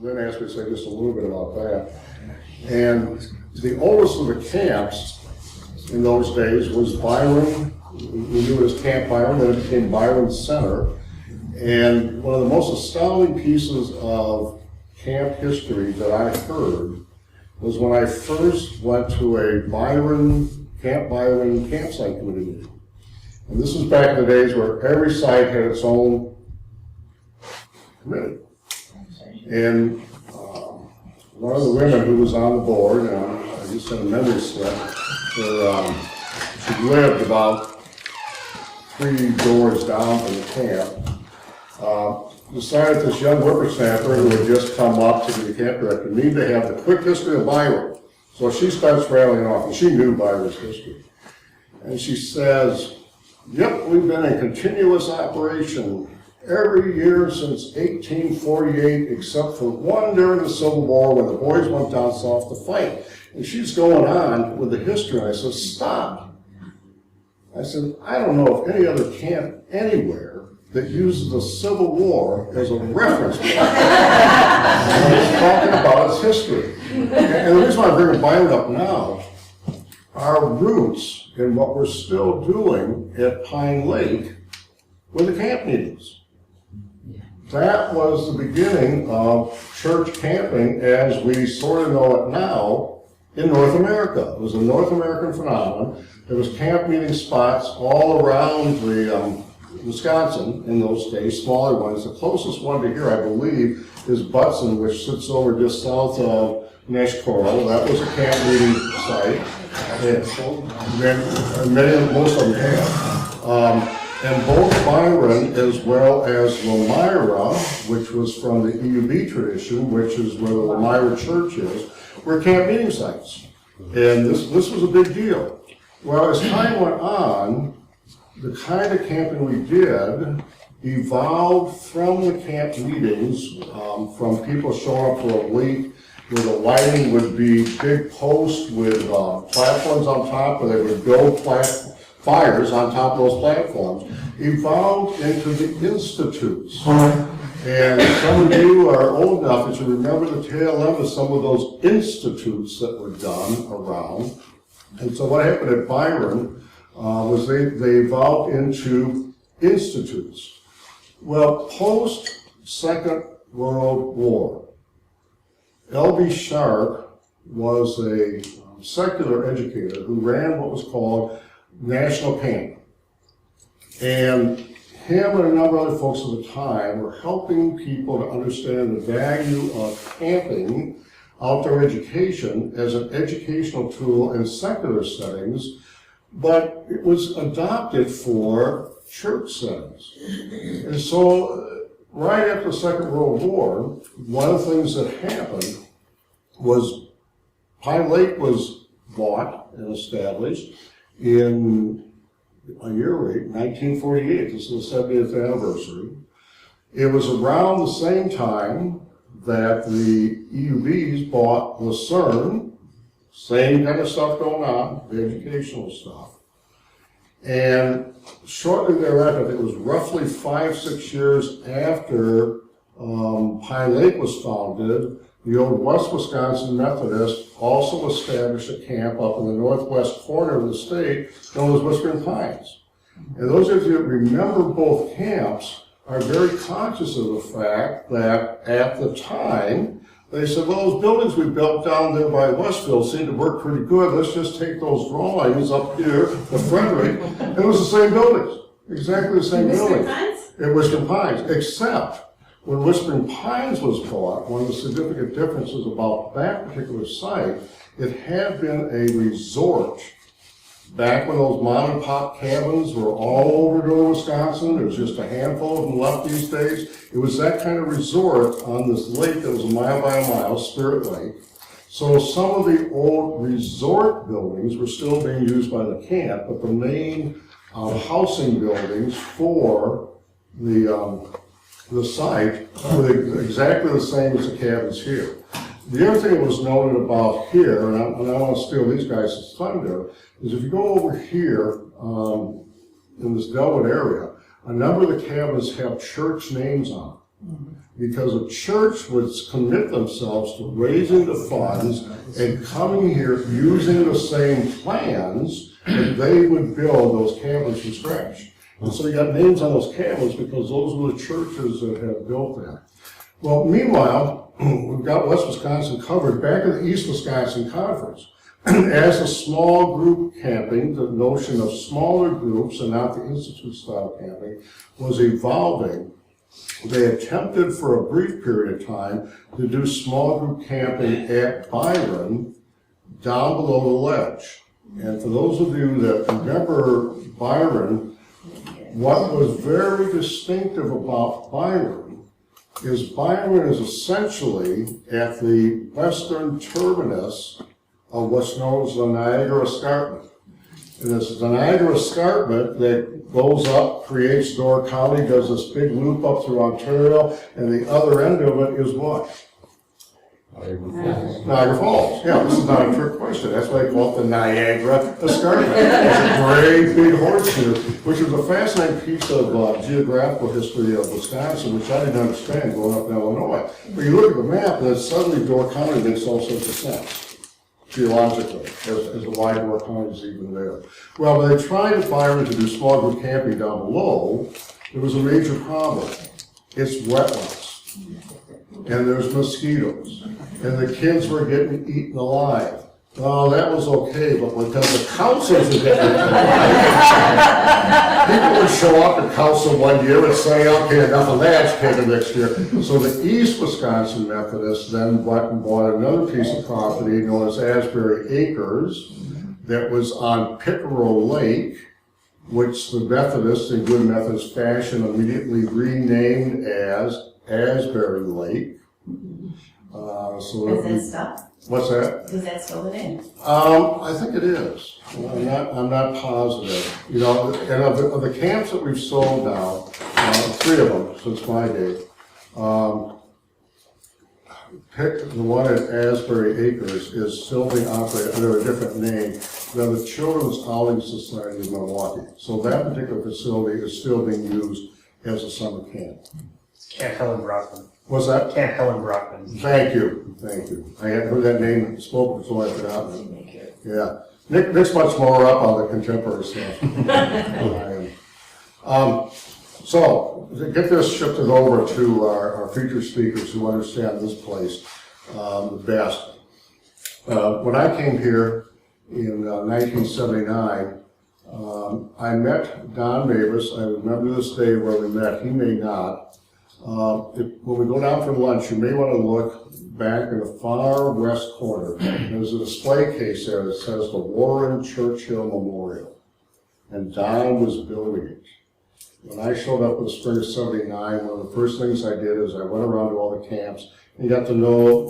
Lynn asked me to say just a little bit about that. And the oldest of the camps in those days was Byron. We knew it as Camp Byron, then it became Byron Center. And one of the most astounding pieces of camp history that I heard was when I first went to a Camp Byron campsite committee meeting. And this was back in the days where every site had its own committee. And one of the women who was on the board, and I just had a memory slip, she lived about 3 doors down from the camp, decided this young whippersnapper who had just come up to be the camp director needed to have the quick history of Byron. So she starts rattling off, and she knew Byron's history. And she says, yep, we've been in continuous operation every year since 1848, except for one during the Civil War when the boys went down south to fight. And she's going on with the history, and I said, stop. I said, I don't know of any other camp anywhere that uses the Civil War as a reference point when it's talking about its history. And the reason why I'm bringing Byron up now, our roots in what we're still doing at Pine Lake were the camp meetings. That was the beginning of church camping as we sort of know it now in North America. It was a North American phenomenon. There was camp meeting spots all around the Wisconsin in those days, smaller ones. The closest one to here, I believe, is Butson, which sits over just south of Nashcoro. That was a camp meeting site. Most of them have. And both Byron as well as Lomira, which was from the EUB tradition, which is where the Lomira Church is, were camp meeting sites. And this was a big deal. Well, as time went on, the kind of camping we did evolved from the camp meetings, from people showing up for a week, where the lighting would be big posts with platforms on top, where they would build fires on top of those platforms, evolved into the institutes. And some of you are old enough that you remember the tail end of some of those institutes that were done around. And so what happened at Byron was they evolved into institutes. Well, post-Second World War, L.B. Sharp was a secular educator who ran what was called National Camp. And him and a number of other folks at the time were helping people to understand the value of camping, outdoor education, as an educational tool in secular settings, but it was adopted for church settings. And so, right after the Second World War, one of the things that happened was Pine Lake was bought and established in a year rate, 1948. This is the 70th anniversary. It was around the same time that the EUBs bought Lucerne, same kind of stuff going on, the educational stuff. And shortly thereafter, it was roughly 5-6 years after Pine Lake was founded, the old West Wisconsin Methodist also established a camp up in the northwest corner of the state known as Whispering Pines. And those of you that remember both camps are very conscious of the fact that at the time, they said, well, those buildings we built down there by Westfield seem to work pretty good. Let's just take those drawings up here, the Frederick, and it was the same buildings, exactly the same buildings. At Whispering Pines, except when Whispering Pines was bought, one of the significant differences about that particular site, it had been a resort. Back when those mom and pop cabins were all over northern Wisconsin, there was just a handful of them left these days. It was that kind of resort on this lake that was a mile by a mile, Spirit Lake. So some of the old resort buildings were still being used by the camp, but the main housing buildings for the site were exactly the same as the cabins here. The other thing that was noted about here, and I don't want to steal these guys' thunder, is if you go over here in this Delwood area, a number of the cabins have church names on them. because a church would commit themselves to raising the funds and coming here using the same plans, and they would build those cabins from scratch. And so you got names on those cabins because those were the churches that had built them. Well, meanwhile, we've got West Wisconsin covered. Back in the East Wisconsin Conference, as a small group camping, the notion of smaller groups and not the institute-style camping was evolving. They attempted for a brief period of time to do small group camping at Byron down below the ledge. And for those of you that remember Byron, what was very distinctive about Byron is essentially at the western terminus of what's known as the Niagara Escarpment. And it's the Niagara Escarpment that goes up, creates Door County, does this big loop up through Ontario, and the other end of it is what? Niagara Falls. Yeah, this is not a trick question. That's why they call it the Niagara Escarpment. It's a great big horseshoe, which is a fascinating piece of geographical history of Wisconsin, which I didn't understand growing up in Illinois. But you look at the map, and then suddenly Door County makes all sorts of sense, geologically, as to why Door County is even there. Well, when they tried at Byron to do small group camping down below, there was a major problem. It's wetlands. And there's mosquitoes, and the kids were getting eaten alive. Oh, that was okay, but because the councils were getting eaten alive, people would show up at council one year and say, okay, enough of that, take it next year. So the East Wisconsin Methodists then went and bought another piece of property known as Asbury Acres that was on Pickerel Lake, which the Methodists, in good Methodist fashion, immediately renamed as Asbury Lake. Does that stop? What's that? Is that still the name? I think it is. I'm not positive. You know, and of the camps that we've sold now, 3 of them since my day, picked the one at Asbury Acres is still being operated under a different name. They're the Children's Outing Society of Milwaukee. So that particular facility is still being used as a summer camp. Camp Helen Brockman. What's that? Camp Helen Brockman. Thank you. I hadn't heard that name spoken, so I forgot it. Yeah. Nick's much more up on the contemporary stuff than I am. So, to get this shifted over to our featured speakers who understand this place the best. When I came here in 1979, I met Don Mavis. I remember this day where we met. He may not. When we go down for lunch, you may want to look back in the far west corner. There's a display case there that says the Warren Churchill Memorial. And Don was building it. When I showed up in the spring of '79, one of the first things I did is I went around to all the camps and got to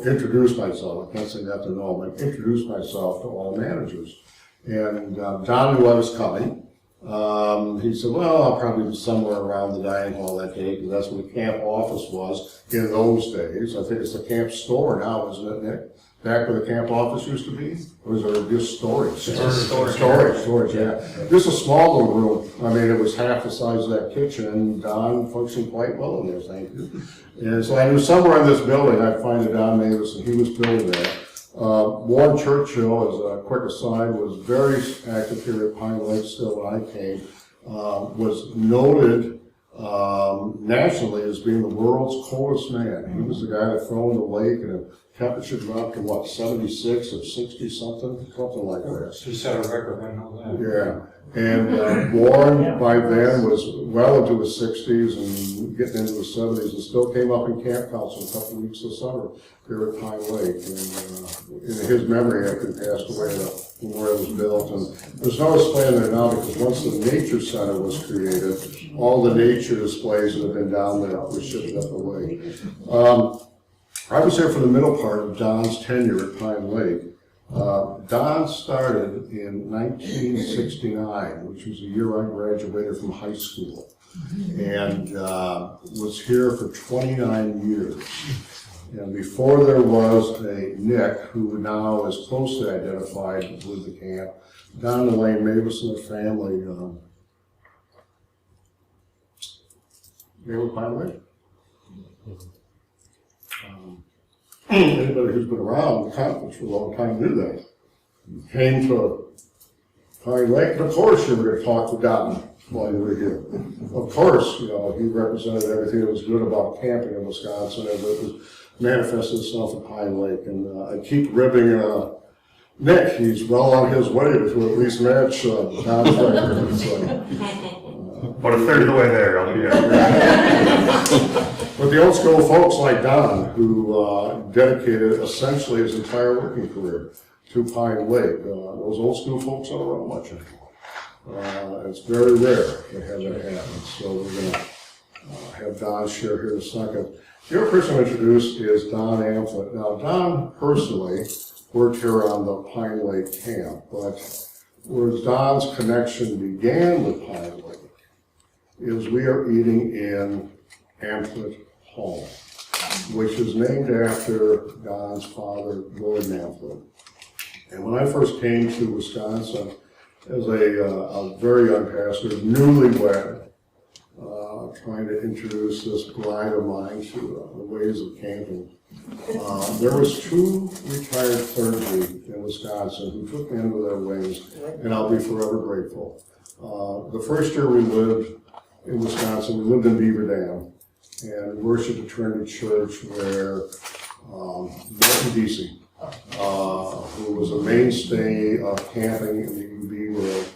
introduce myself. I can't say got to know, but introduce myself to all the managers. And Don knew I was coming. He said, well, I'll probably be somewhere around the dining hall that day, because that's where the camp office was in those days. I think it's the camp store now, isn't it, Nick? Back where the camp office used to be? Or was it just storage? Storage, yeah. Just a small little room. I mean, it was half the size of that kitchen, and Don functioned quite well in there, thank you. And so I knew somewhere in this building I'd find a Don Mavis, and he was building that. Warren Churchill, as a quick aside, was very active here at Pine Lake still when I came, was noted nationally as being the world's coldest man. He was the guy that fell in the lake and the temperature dropped to what, 76 or 60 something like that. He set a record, I know that. Yeah. And Warren by then was well into his 60s and getting into his 70s and still came up in camp council a couple of weeks this summer here at Pine Lake. And in his memory, after he passed away, the memorial was built. And there's no display in there now because once the Nature Center was created, all the nature displays that have been down there were shipped up the lake. I was here for the middle part of Don's tenure at Pine Lake. Don started in 1969, which was the year I graduated from high school, and was here for 29 years. And before there was a Nick, who now is closely identified with the camp, Don and Elaine Mavis and their family, they were Pine Lake. Anybody who's been around the conference for a long time knew that. You came to Pine Lake, and of course you were going to talk to Don while you were here. Of course, you know, he represented everything that was good about camping in Wisconsin as it was manifested itself at Pine Lake. And I keep ribbing Nick. He's well on his way to at least match Don's record. So, About a third of the way there, I'll be there. but the old school folks like Don, who dedicated essentially his entire working career to Pine Lake, those old school folks don't run much anymore. It's very rare to have that happen. So we're going to have Don share here in a second. The other person I introduced is Don Amphlett. Now, Don personally worked here on the Pine Lake camp, but where Don's connection began with Pine Lake is we are eating in Amphlett Hall, which is named after Don's father, Gordon Amphlett. And when I first came to Wisconsin as a very young pastor, newlywed, trying to introduce this bride of mine to the ways of camping, there was 2 retired clergy in Wisconsin who took me under their wings, and I'll be forever grateful. The first year we lived in Wisconsin, we lived in Beaver Dam, and worshiped at Trinity Church where Milton Deasy, who was a mainstay of camping in the UB world,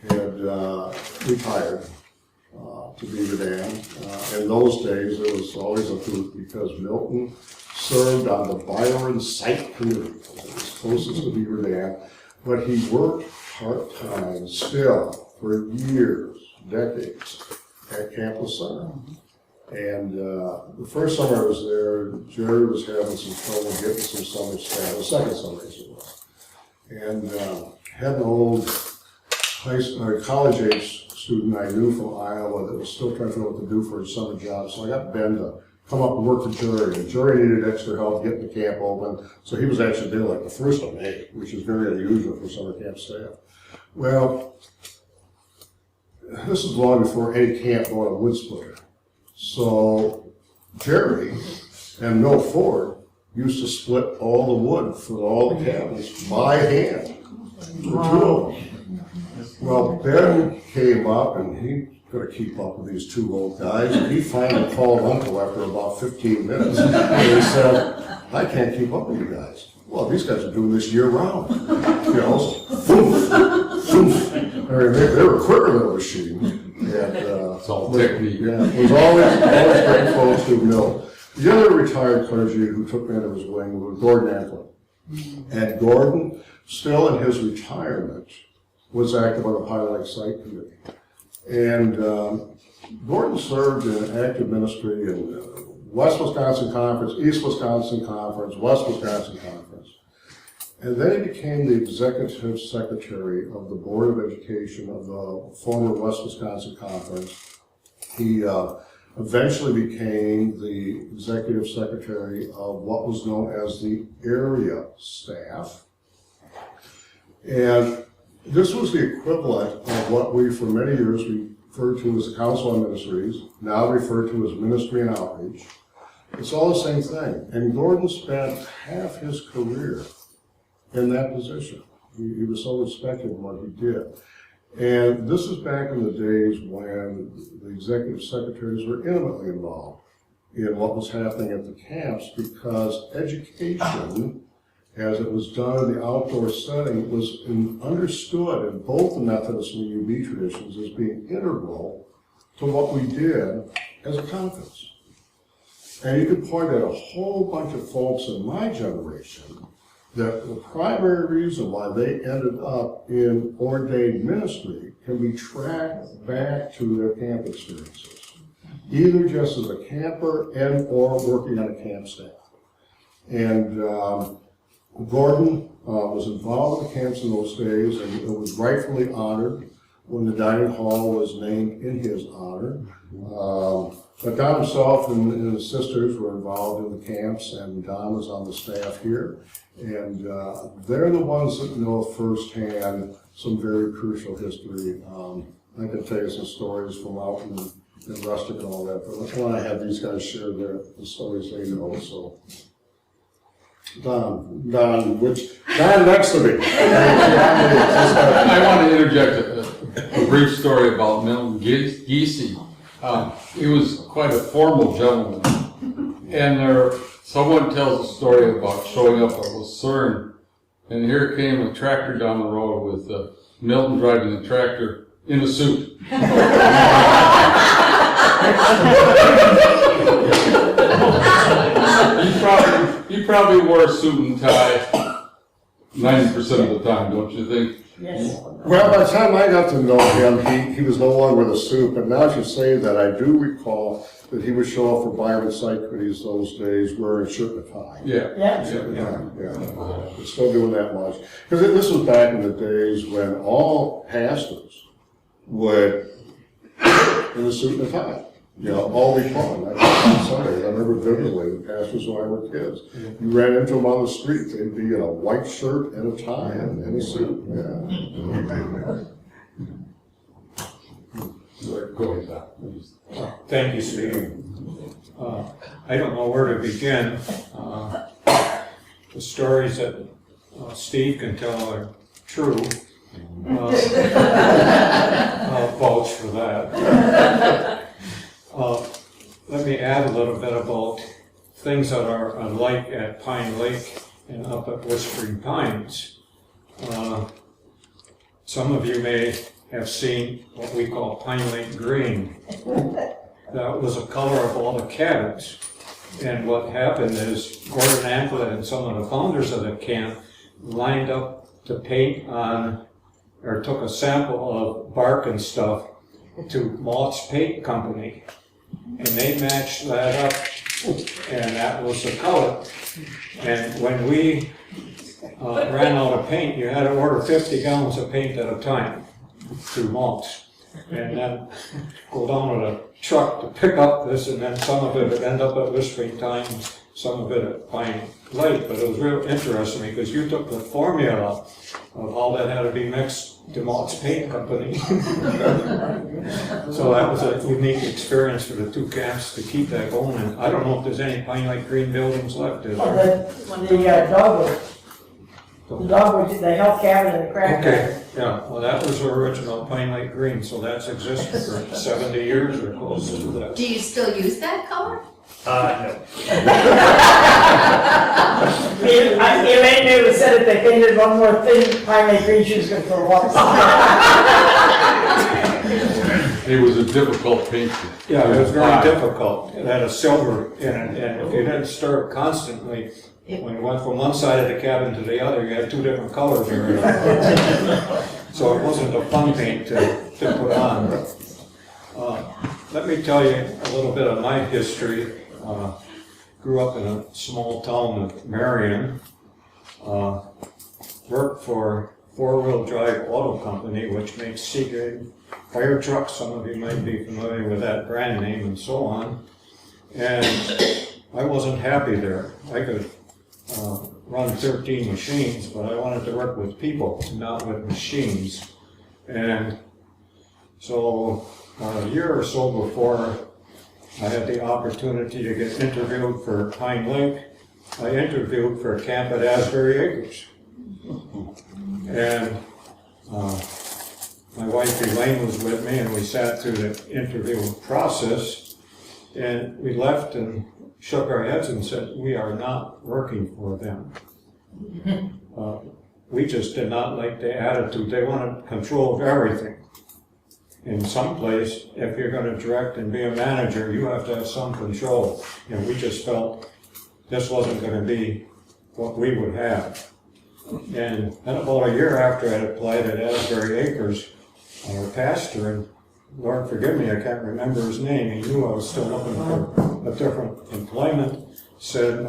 had retired to Beaver Dam. In those days, there was always a hoot because Milton served on the Byron Site Committee, it was closest to Beaver Dam, but he worked part-time still for years, decades, at Camp Center. And the first summer I was there, Jerry was having some trouble getting some summer staff, the second summer as it was. And had an old college-age student I knew from Iowa that was still trying to figure out what to do for his summer job. So I got Ben to come up and work for Jerry. And Jerry needed extra help getting the camp open. So he was actually there like the 1st of May, which is very unusual for summer camp staff. Well, this is long before any camp bought a wood splitter. So Jerry and Mill Ford used to split all the wood for all the cabins by hand, for 2 of them. Well, Ben came up and he could keep up with these 2 old guys, and he finally called Uncle after about 15 minutes. And he said, I can't keep up with you guys. Well, these guys are doing this year round. You know, poof, poof. I mean, they were quicker than a machine. And, it's all technique. Yeah, it was always great folks who know. The other retired clergy who took me under his wing was Gordon Amphlett. And Gordon, still in his retirement, was active on the Pine Lake Site Committee. And Gordon served in active ministry in West Wisconsin Conference, East Wisconsin Conference, West Wisconsin Conference. And then he became the executive secretary of the Board of Education of the former West Wisconsin Conference. He eventually became the executive secretary of what was known as the area staff. And this was the equivalent of what we, for many years, we referred to as the Council on Ministries, now referred to as Ministry and Outreach. It's all the same thing. And Gordon spent half his career in that position. He was so respected in what he did. And this is back in the days when the executive secretaries were intimately involved in what was happening at the camps, because education, as it was done in the outdoor setting, was understood in both the Methodist and the UB traditions as being integral to what we did as a conference. And you could point at a whole bunch of folks in my generation that the primary reason why they ended up in ordained ministry can be tracked back to their camp experiences, either just as a camper and or working on a camp staff. And Gordon was involved in the camps in those days, and it was rightfully honored when the dining hall was named in his honor. But Don himself and his sisters were involved in the camps, and Don was on the staff here. And they're the ones that know firsthand some very crucial history. I can tell you some stories from out in Rustic and all that, but I want to have these guys share the stories they know. So, Don next to me. I want to interject a brief story about Milton Giese. He was quite a formal gentleman. And someone tells a story about showing up at Lucerne, and here came a tractor down the road with Milton driving the tractor in a suit. He probably wore a suit and tie 90% of the time, don't you think? Yes. Well, by the time I got to know him, he was no longer with a suit, but now that you say that, I do recall that he would show up for Byron site committees those days wearing a shirt and a tie. Yeah. Yeah. Yeah. We're still doing that much. Because this was back in the days when all pastors would in a suit and a tie. You know, all week long. On Sundays, I remember vividly the pastors when I were kids. You ran into them on the street, they'd be in a white shirt and a tie and a suit. Yeah. Go ahead, Doc. Thank you, Steve. I don't know where to begin. The stories that Steve can tell are true. I'll vouch for that. Let me add a little bit about things that are alike at Pine Lake and up at Whispering Pines. Some of you may have seen what we call Pine Lake Green. That was the color of all the cabins. And what happened is Gordon Amplet and some of the founders of the camp lined up to paint on, or took a sample of bark and stuff to Mott's Paint Company. And they matched that up, and that was the color. And when we ran out of paint, you had to order 50 gallons of paint at a time through Mott's. And then go down with a truck to pick up this, and then some of it would end up at Whispering Pines, some of it at Pine Lake. But it was real interesting because you took the formula of how that had to be mixed to Mott's Paint Company. So that was a unique experience for the two camps to keep that going. And I don't know if there's any Pine Lake Green buildings left, is there? The dogwood, the health cabin and the crack Okay, cabin. yeah, well, that was the original Pine Lake Green, so that's existed for 70 years or close to that. Do you still use that color? No. Elaine knew said if they painted one more thing, Pine Lake Green, she was going to throw water. It was a difficult paint. Yeah, it was very difficult. It had a silver in it, and if you didn't stir it constantly, when you went from one side of the cabin to the other, you had two different colors. So it wasn't a fun paint to put on. Let me tell you a little bit of my history. Grew up in a small town of Marion. Worked for Four-Wheel Drive Auto Company, which makes Seagrave fire trucks. Some of you might be familiar with that brand name and so on. And I wasn't happy there. I could run 13 machines, but I wanted to work with people, not with machines. And so a year or so before I had the opportunity to get interviewed for Pine Lake, I interviewed for a camp at Asbury Acres. And my wife Elaine was with me, and we sat through the interview process, and we left and shook our heads and said, we are not working for them. We just did not like the attitude. They wanted control of everything. In some place, if you're going to direct and be a manager, you have to have some control. And we just felt this wasn't going to be what we would have. And then about a year after I applied at Asbury Acres, our pastor, and Lord forgive me, I can't remember his name, he knew I was still looking for a different employment, said,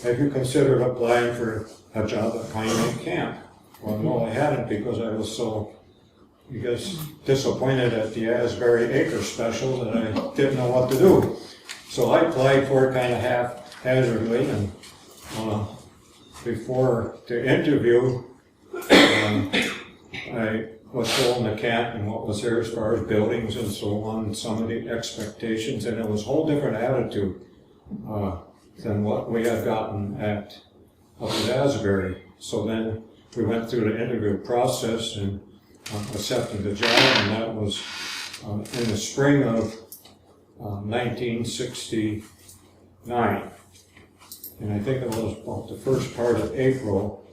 have you considered applying for a job at Pine Lake Camp? Well, no, I hadn't, because I was so, disappointed at the Asbury Acres special that I didn't know what to do. So I applied for it kind of haphazardly, and before the interview, I was showing the camp and what was there as far as buildings and so on, and some of the expectations, and it was a whole different attitude. than what we had gotten up at Asbury. So then we went through the interview process and accepted the job, and that was in the spring of 1969. And I think it was about the first part of April.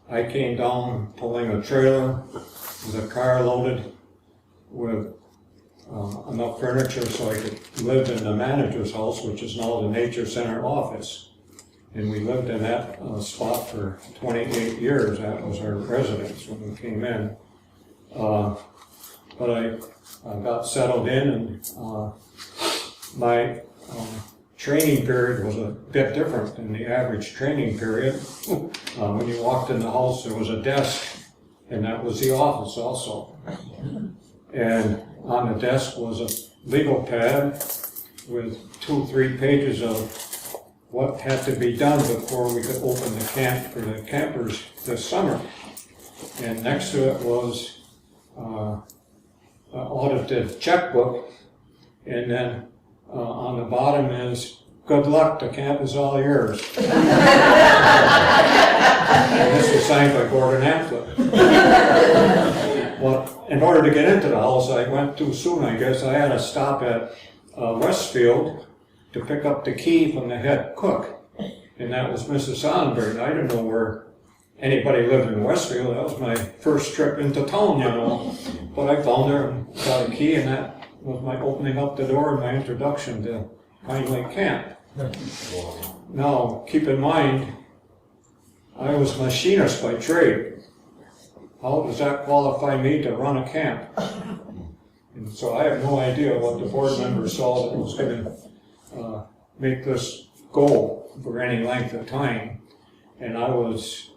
I came down pulling a trailer with a car loaded with enough furniture so I could live in the manager's house, which is now the Nature Center office. And we lived in that spot for 28 years. That was our residence when we came in. But I got settled in, and my training period was a bit different than the average training period. When you walked in the house, there was a desk, and that was the office also. And on the desk was a legal pad with 2-3 pages of what had to be done before we could open the camp for the campers this summer. And next to it was an audited checkbook, and then on the bottom is, "Good luck, the camp is all yours." And this was signed by Gordon Amphlett. Well, in order to get into the house, I went too soon, I guess. I had to stop at Westfield to pick up the key from the head cook. And that was Mrs. Sonnenberg. I didn't know where anybody lived in Westfield. That was my first trip into town, you know. But I found her and got a key, and that was my opening up the door and my introduction to Pine Lake Camp. Now, keep in mind, I was a machinist by trade. How does that qualify me to run a camp? And so I have no idea what the board members saw that was going to make this go for any length of time. And I was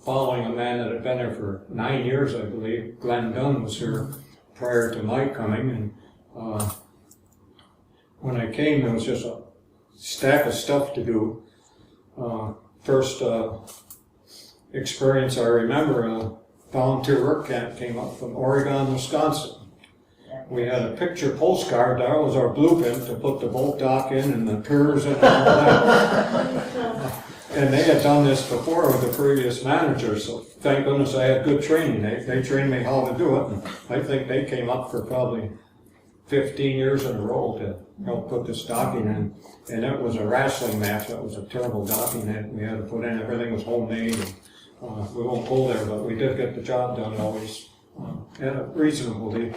following a man that had been there for 9 years, I believe. Glenn Dunn was here prior to my coming, and when I came, there was just a stack of stuff to do. First experience I remember, a volunteer work camp came up from Oregon, Wisconsin. We had a picture postcard. That was our blueprint to put the boat dock in and the piers and all that. And they had done this before with the previous manager, so thank goodness I had good training. They trained me how to do it, and I think they came up for probably 15 years in a row to help put this docking in. And it was a wrestling match. That was a terrible docking that we had to put in. Everything was homemade. And, we won't go there, but we did get the job done always. Had a reasonably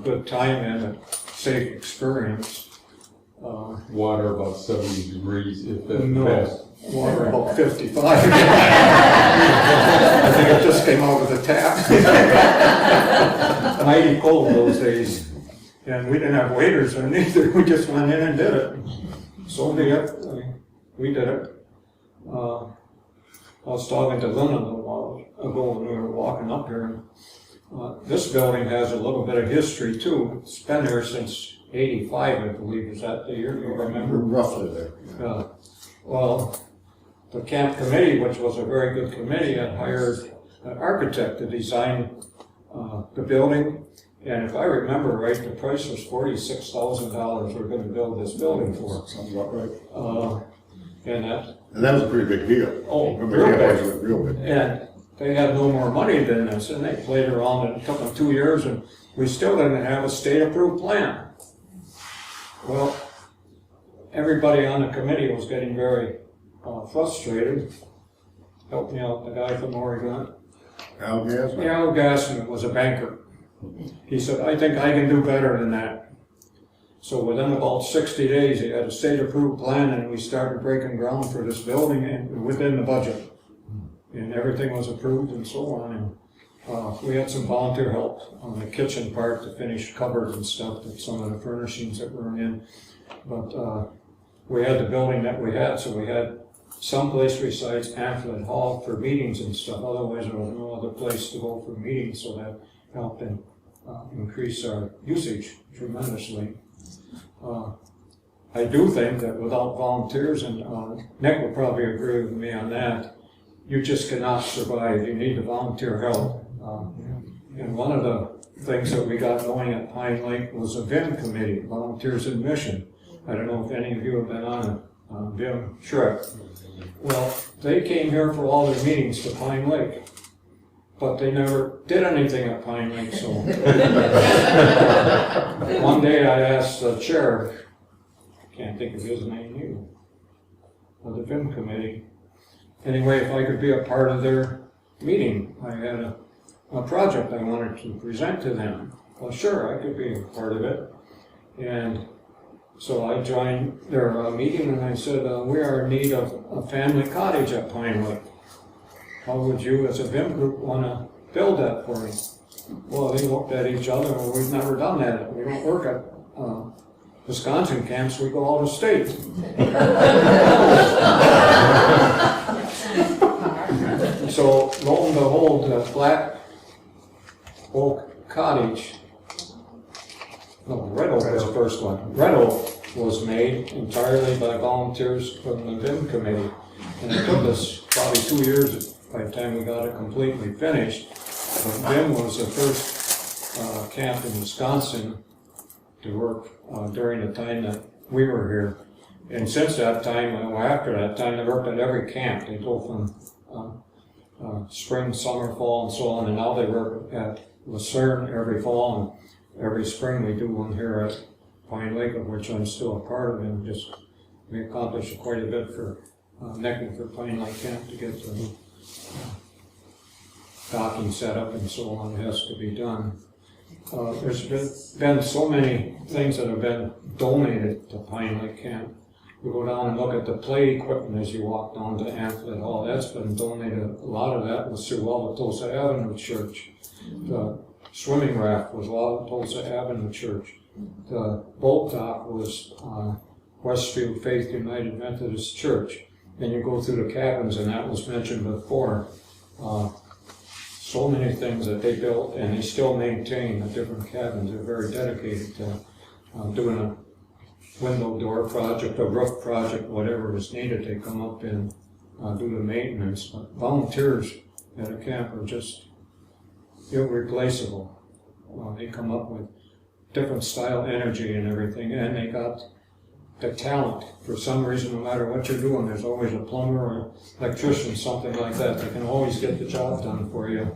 good time and a safe experience. Water about 70 degrees, if that No. fast. Water about 55. I think it just came out of the tap. Mighty cold those days. And we didn't have waiters or anything. We just went in and did it. So be it. We did it. I was talking to Lynn a little while ago when we were walking up here. This building has a little bit of history too. It's been here since '85, I believe. Is that the year you remember? Roughly there. Well, the camp committee, which was a very good committee, had hired an architect to design the building. And if I remember right, the price was $46,000 we're going to build this building for. Sounds about right. And that was a pretty big deal. Oh, Real big. And they had no more money than this, and they played around, and it took them 2 years, and we still didn't have a state-approved plan. Well, everybody on the committee was getting very frustrated. Help me out, the guy from Oregon. Al Gassman. Al Gassman was a banker. He said, I think I can do better than that. So within about 60 days, he had a state-approved plan, and we started breaking ground for this building and within the budget. And everything was approved and so on. And we had some volunteer help on the kitchen part to finish cupboards and stuff, that some of the furnishings that were in. But we had the building that we had, so we had some place besides Amphlett Hall for meetings and stuff. Otherwise, there was no other place to go for meetings, so that helped increase our usage tremendously. I do think that without volunteers, and Nick will probably agree with me on that, you just cannot survive. You need the volunteer help. And one of the things that we got going at Pine Lake was a VIM committee, Volunteers in Mission. I don't know if any of you have been on a BIM trip. Well, they came here for all their meetings to Pine Lake, but they never did anything at Pine Lake, so. One day I asked the chair, can't think of his name either, of the BIM committee, anyway, if I could be a part of their meeting. I had a project I wanted to present to them. Well, sure, I could be a part of it. And so I joined their meeting and I said, we are in need of a family cottage at Pine Lake. How would you as a BIM group want to build that for me? Well, they looked at each other, well, we've never done that. We don't work at Wisconsin camps, we go out of state. So lo and behold, the Black Oak Cottage, no, Red Oak was the first one. Red Oak was made entirely by volunteers from the BIM committee. And it took us probably 2 years by the time we got it completely finished. But BIM was the first camp in Wisconsin to work during the time that we were here. And since that time, or after that time, they worked at every camp. They go from spring, summer, fall, and so on. And now they work at Lucerne every fall, and every spring we do one here at Pine Lake, of which I'm still a part of. And just we accomplished quite a bit for necking for Pine Lake Camp to get the docking set up and so on has to be done. There's been so many things that have been donated to Pine Lake Camp. You go down and look at the play equipment as you walk down to Amplet Hall. That's been donated. A lot of that was through Wauwatosa Avenue Church. The swimming raft was Wauwatosa Avenue Church. The boat dock was Westfield Faith United Methodist Church. Then you go through the cabins, and that was mentioned before. So many things that they built, and they still maintain the different cabins. They're very dedicated to doing a window door project, a roof project, whatever is needed. They come up and do the maintenance. But volunteers at a camp are just irreplaceable. They come up with different style, energy, and everything, and they got the talent. For some reason, no matter what you're doing, there's always a plumber or electrician, something like that. They can always get the job done for you.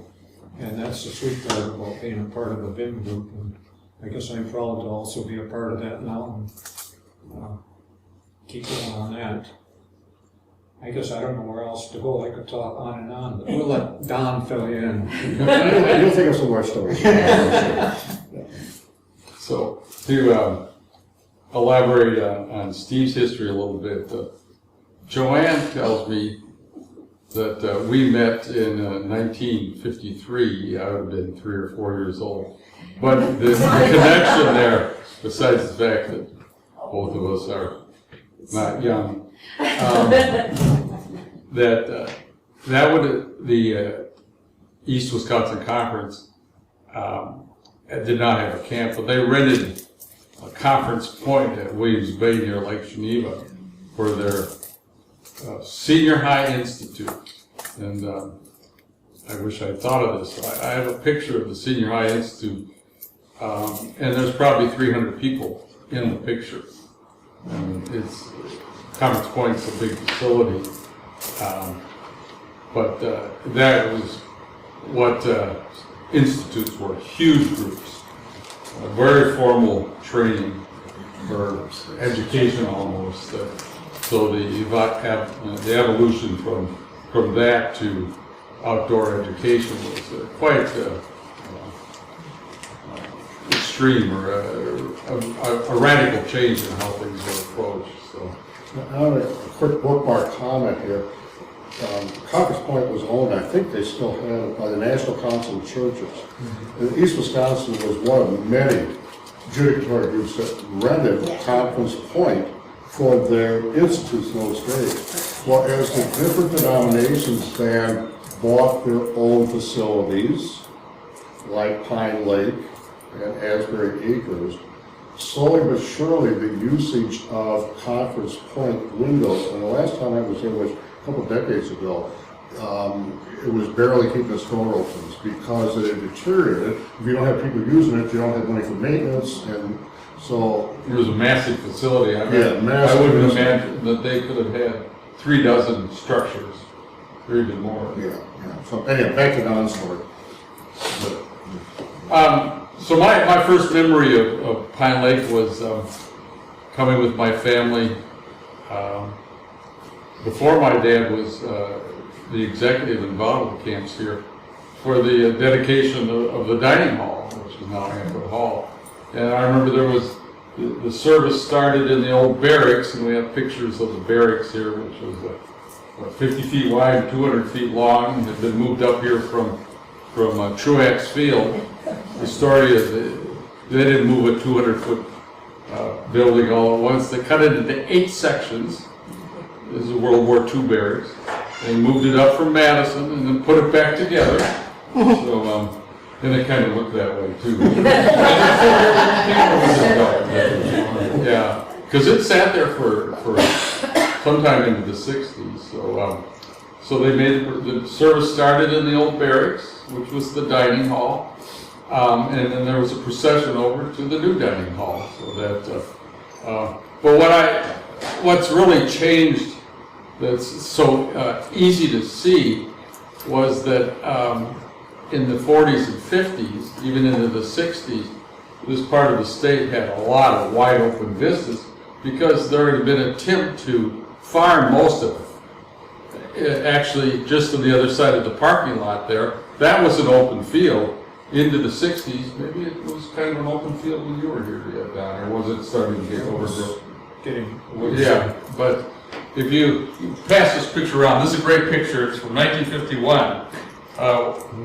And that's the sweet part about being a part of a BIM group. And I guess I'm proud to also be a part of that now and keep going on that. I guess I don't know where else to go. I could talk on and on, but we'll let Don fill you in. You'll think of some more stories. So, to elaborate on Steve's history a little bit, Joanne tells me that we met in 1953. I would have been 3 or 4 years old. But the connection there, besides the fact that both of us are not young, the East Wisconsin Conference did not have a camp, but they rented a conference point at Williams Bay near Lake Geneva for their senior high institute. And I wish I'd thought of this. I have a picture of the senior high institute, and there's probably 300 people in the picture. It's Conference Point's a big facility, but that was what institutes were, huge groups, very formal training for education almost. So the evolution from that to outdoor education was quite extreme, or a radical change in how things were approached. So, I have a quick bookmark comment here. Conference Point was owned, I think they still have it, by the National Council of Churches. And East Wisconsin was one of many judicatory groups that rented Conference Point for their institutes in those days. Well, as the different denominations then bought their own facilities, like Pine Lake and Asbury Acres, slowly but surely the usage of Conference Point windows, and the last time I was there was a couple of decades ago, it was barely keeping its door open because it had deteriorated. If you don't have people using it, you don't have money for maintenance, and So, It was a massive facility. I mean, Yeah, massive I wouldn't facility. imagine that they could have had 36 structures, or even more. yeah. So anyway, back to Don's story. So my first memory of Pine Lake was coming with my family. Before my dad was the executive in vaudeville camps here for the dedication of the dining hall, which is now Hanford Hall. And I remember there was, the service started in the old barracks, and we have pictures of the barracks here, which was 50 feet wide, 200 feet long, and had been moved up here from Truax Field. The story is they didn't move a 200-foot building all at once. They cut it into 8 sections. This is a World War II barracks. They moved it up from Madison and then put it back together. So, and it kind of looked that way too. Yeah, because it sat there for sometime into the 60s. So they made the service started in the old barracks, which was the dining hall, and then there was a procession over to the new dining hall. So that, but what's really changed that's so easy to see was that in the 40s and 50s, even into the 60s, this part of the state had a lot of wide open vistas because there had been an attempt to farm most of it. Actually, just on the other side of the parking lot there, that was an open field. Into the 60s, maybe it was kind of an open field when you were here yet, Don, or was it starting to get overgrown? Yeah, but if you pass this picture around, this is a great picture. It's from 1951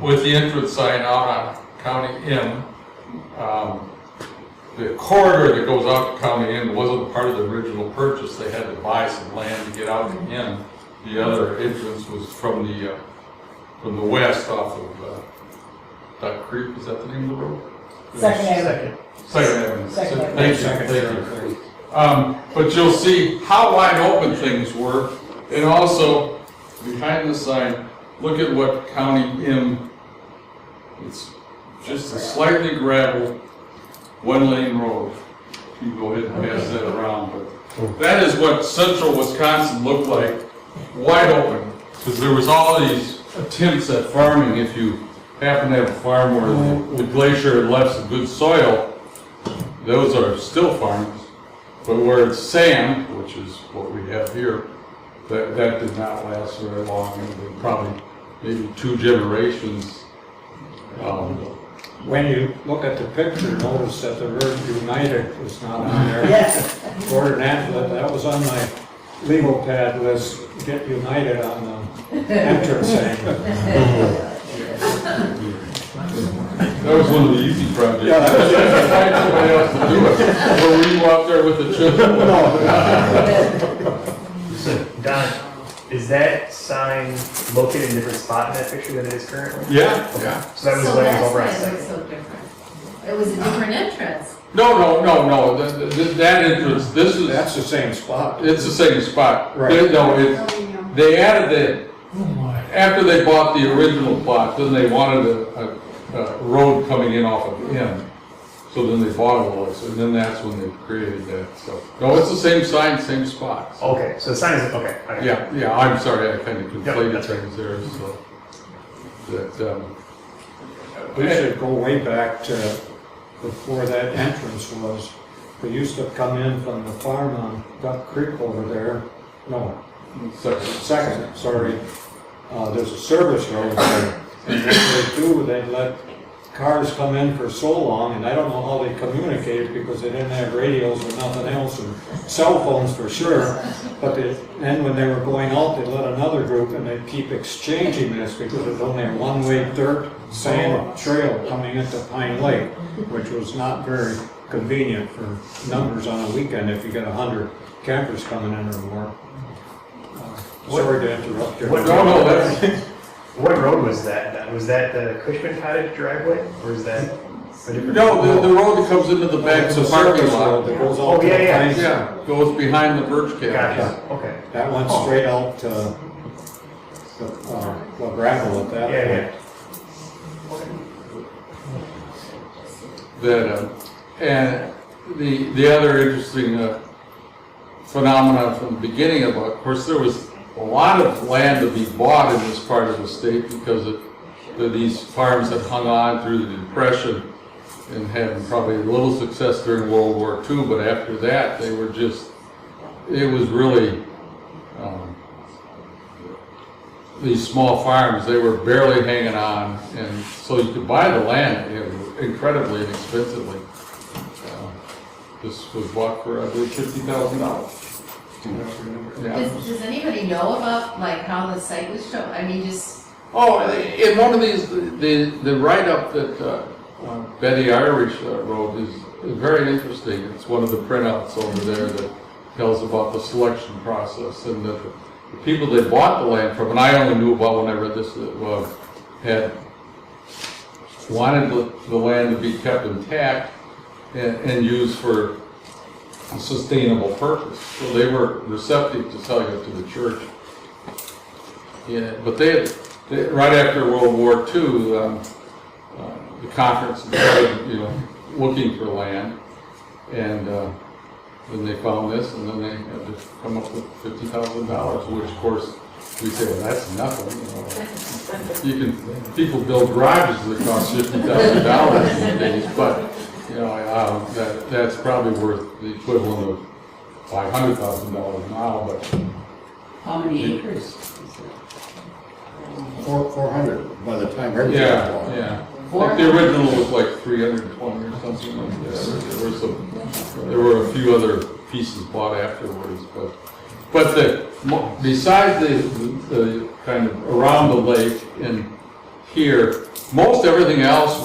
with the entrance sign out on County M. The corridor that goes out to County M wasn't part of the original purchase. They had to buy some land to get out to M. The other entrance was from the west off of Duck Creek. Is that the name of the road? Second Avenue. Second Avenue. Second Avenue. Thank you. But you'll see how wide open things were, and also behind the sign, look at what County M. It's just a slightly gravel, one-lane road. You can go ahead and pass that around, but that is what central Wisconsin looked like, wide open, because there was all these attempts at farming. If you happen to have a farm where the glacier had left some good soil, those are still farms. But where it's sand, which is what we have here, that did not last very long. It was probably maybe 2 generations. When you look at the picture, notice that the word United is not on there. Yes. Gordon Antlett, that was on my legal pad list, get United on the entrance sign. That was one of the easy projects. Yeah, that was it. Find somebody else to do it. Or were you out there with the children? So, Don, is that sign located in a different spot in that picture than it is currently? Yeah. So that was So when it that's was over why on it Second. looks so different. It was a different entrance. No. That entrance, this is, That's the same spot. it's the same spot. Right. They added it, after they bought the original plot, then they wanted a road coming in off of M. So then they bought all this, and then that's when they created that. So, no, it's the same sign, same spot. So, Okay, so the sign is, okay. Okay. yeah, I'm sorry, I kind of conflated that's right. things there, so. That, We should go way back to before that entrance was. We used to come in from the farm on Duck Creek over there. No, second, sorry. There's a service road there. And what they do, they let cars come in for so long, and I don't know how they communicated because they didn't have radios or nothing else, and cell phones for sure. But then when they were going out, they let another group, and they'd keep exchanging this because there's only a one-way dirt sand trail coming into Pine Lake, which was not very convenient for numbers on a weekend if you get 100 campers coming in or more. Sorry to interrupt you. no, that's, What road was that? Was that the Cushman Cottage driveway, or is that a different? no, the road that comes into the back It's of a the parking service road lot. that goes Oh, out to yeah, the yeah. Pine. Yeah, goes behind the birch cabin. Gotcha, okay. That went straight out to the gravel at that Yeah, point. yeah. That, and the other interesting phenomenon from the beginning of course, there was a lot of land to be bought in this part of the state because these farms had hung on through the Depression and had probably a little success during World War II, but after that, they were just, it was really, these small farms, they were barely hanging on, and so you could buy the land incredibly inexpensively. This was bought for, I believe, $50,000. Yeah. Does anybody know about like how the site was shown? I mean, just, Oh, in one of these, the write-up that Betty Irish wrote is very interesting. It's one of the printouts over there that tells about the selection process, and that the people they bought the land from, and I only knew about when I read this, had wanted the land to be kept intact and used for a sustainable purpose. So they were receptive to selling it to the church. Yeah, but they right after World War II, the conference started, looking for land, and then they found this, and then they had to come up with $50,000, which of course we say, well, that's nothing. People build garages that cost $50,000 these days, but that's probably worth the equivalent of $500,000 now. But How many acres? 400 by the time everything was bought. yeah. Like the original was like 320 or something like that. There were a few other pieces bought afterwards, but besides the kind of around the lake and here, most everything else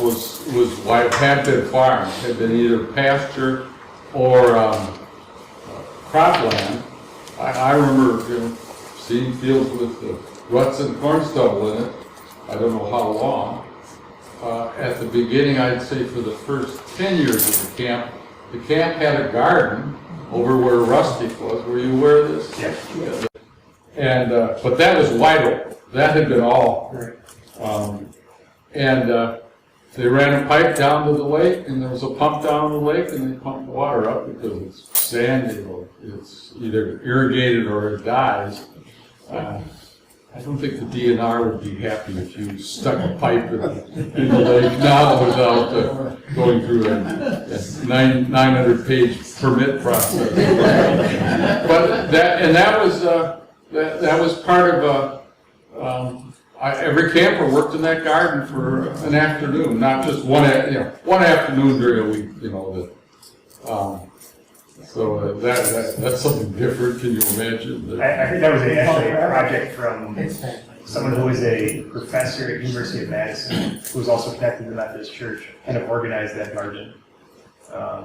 had been farmed, had been either pasture or cropland. I remember seeing fields with ruts and corn stubble in it. I don't know how long. At the beginning, I'd say for the first 10 years of the camp had a garden over where Rustic was. Were you aware of this? Yeah. And but that was wide open. That had been all. They ran a pipe down to the lake, and there was a pump down the lake, and they pumped water up because it's sandy, or it's either irrigated or it dies. I don't think the DNR would be happy if you stuck a pipe in the lake now without going through a 900-page permit process. But that was part of every camper worked in that garden for an afternoon, not just one afternoon during a week. So that's something different. Can you imagine? I think that was actually a project from someone who was a professor at University of Madison, who was also connected to the Methodist Church, kind of organized that garden.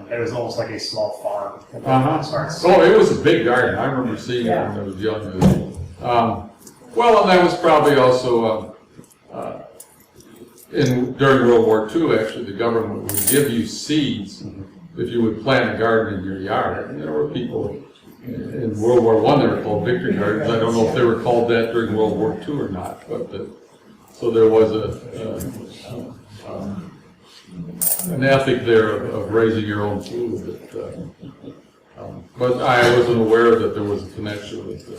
It was almost like a small farm. Oh, it was a big garden. I remember seeing it when I was young. Well, and that was probably also during World War II. Actually, the government would give you seeds if you would plant a garden in your yard. And there were people in World War I, they were called victory gardens. I don't know if they were called that during World War II or not, but so there was an ethic there of raising your own food. But I wasn't aware that there was a connection with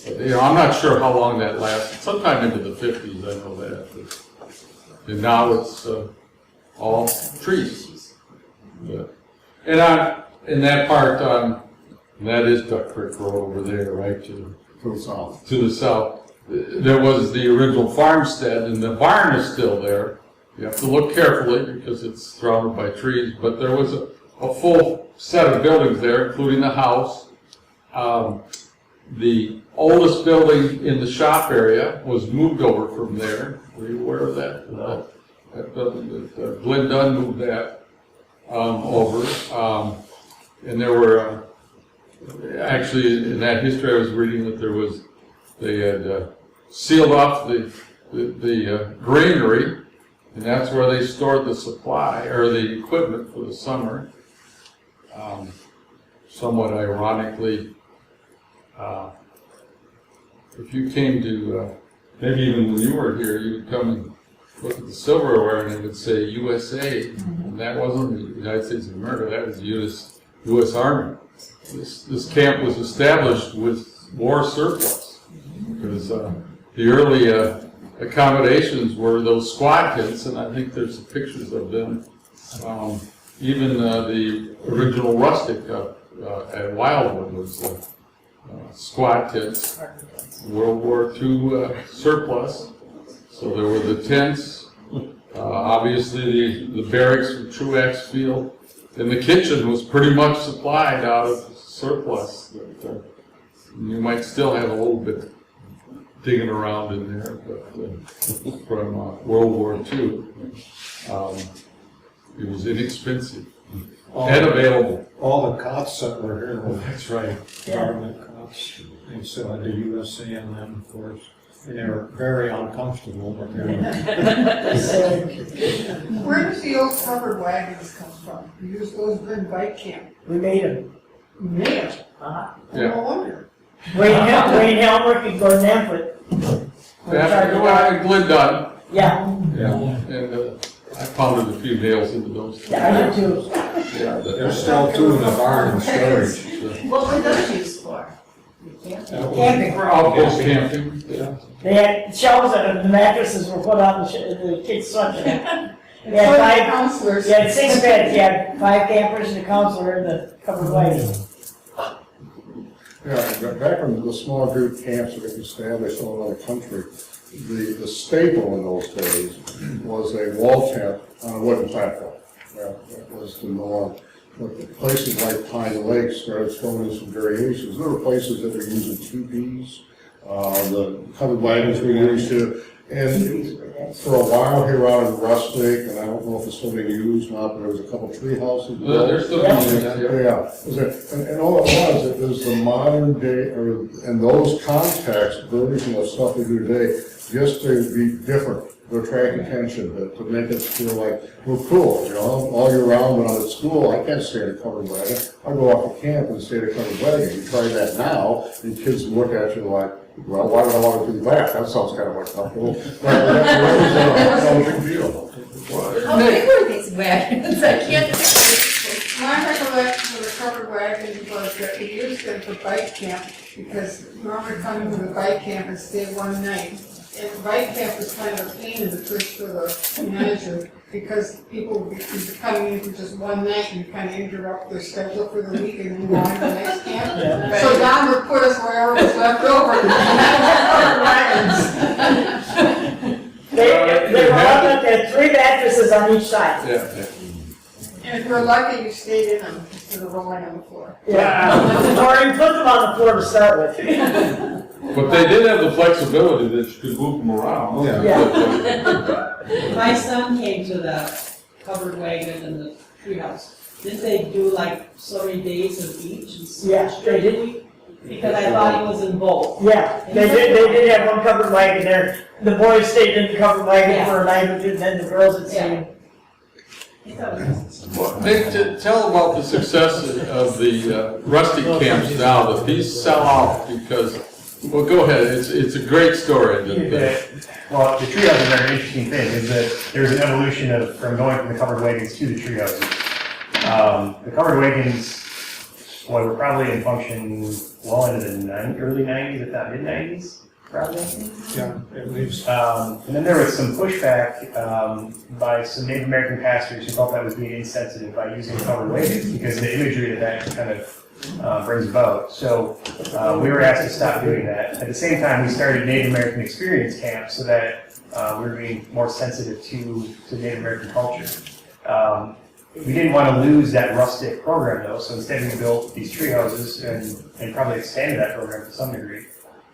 I'm not sure how long that lasted. Sometime into the 50s, I know that. And now it's all trees. And in that part, that is Duck Creek Road over there, right to To the south. To the south. There was the original farmstead, and the barn is still there. You have to look carefully because it's surrounded by trees, but there was a full set of buildings there, including the house. The oldest building in the shop area was moved over from there. Were you aware of that? No. That building, Glenn Dunn moved that over. And there were, actually in that history I was reading that they had sealed off the granary, and that's where they stored the supply, or the equipment for the summer. Somewhat ironically, if you came to, maybe even when you were here, you would come and look at the silverware and it would say USA, and that wasn't the United States of America, that was the U.S. Army. This camp was established with war surplus, because the early accommodations were those squad tents, and I think there's pictures of them. Even the original rustic at Wildwood was squad tents, World War II surplus. So there were the tents, obviously the barracks from Truax Field, and the kitchen was pretty much supplied out of surplus. You might still have a little bit digging around in there, but from World War II, it was inexpensive and available. All the cots that were here were That's right. government cots. They still had the USA on them, of course. And they were very uncomfortable, but they were. Where does the old covered wagons come from? You use those in bike camp. We made them. Man, Yeah. no wonder. Wayne Helmrich and Gordon Amplet. Yeah, Glenn Dunn. Yeah, Yeah. And I pounded a few nails into those. yeah, I did too. Yeah, There's still two in the barn in storage. What were those used for? Camping. for outpost camping. Yeah. They had shelves and the mattresses were put on the kids' section. And They had so the five, counselors. you had 6 beds, you had 5 campers and a counselor in the covered wagon. Yeah, back when the small group camps were established all over the country, the staple in those days was a wall tent on a wooden platform. Yeah, that was the norm. But places like Pine Lake started throwing in some variations. There were places that were using teepees, the covered wagons were used to, and for a while here out in Rustic, and I don't know if it's still being used or not, but there was a couple tree houses. They're still using that, yeah. Yeah, and all it was the modern day, or in those contexts, version of stuff we do today, just to be different, to attract attention, to make us feel like we're cool, you know, all year round when I'm at school, I can't stay in a covered wagon. I go off to camp and stay in a covered wagon. You try that now, and kids look at you like, well, why would I want to do that? That sounds kind of uncomfortable. That was a big deal. How big were these wagons? I can't picture. My recollection of the covered wagons was that we used them for bike camp because Mom would come into the bike camp and stay one night. And bike camp was kind of a pain in the tush for the manager because people would be coming in for just one night and kind of interrupt their schedule for the week and then go on to the next camp. So Don would put us wherever was left over. They were all up there, 3 mattresses on each side. Yeah. And if we're lucky, you stayed in them instead of rolling on the floor. Yeah, or you put them on the floor to start with. But they did have the flexibility that you could move them around. Yeah. My son came to the covered wagon in the treehouse. Didn't they do like so many days of each? Yeah, they did. Because I thought he was in both. Yeah, they did have one covered wagon there. The boys stayed in the covered wagon Yeah. for a night or two, and then the girls had stayed. Well, Nick, tell about the success of the rustic camps now, that these sell out because, well, go ahead, it's a great story. Well, the tree houses are an interesting thing, is that there's an evolution from going from the covered wagons to the tree houses. The covered wagons, well, were probably in function well into the early 90s, if not mid-90s, probably. Yeah, at least. And then there was some pushback by some Native American pastors who felt that was being insensitive by using covered wagons because of the imagery that kind of brings about. So we were asked to stop doing that. At the same time, we started Native American experience camps so that we were being more sensitive to Native American culture. We didn't want to lose that rustic program though, so instead we built these tree houses and probably expanded that program to some degree.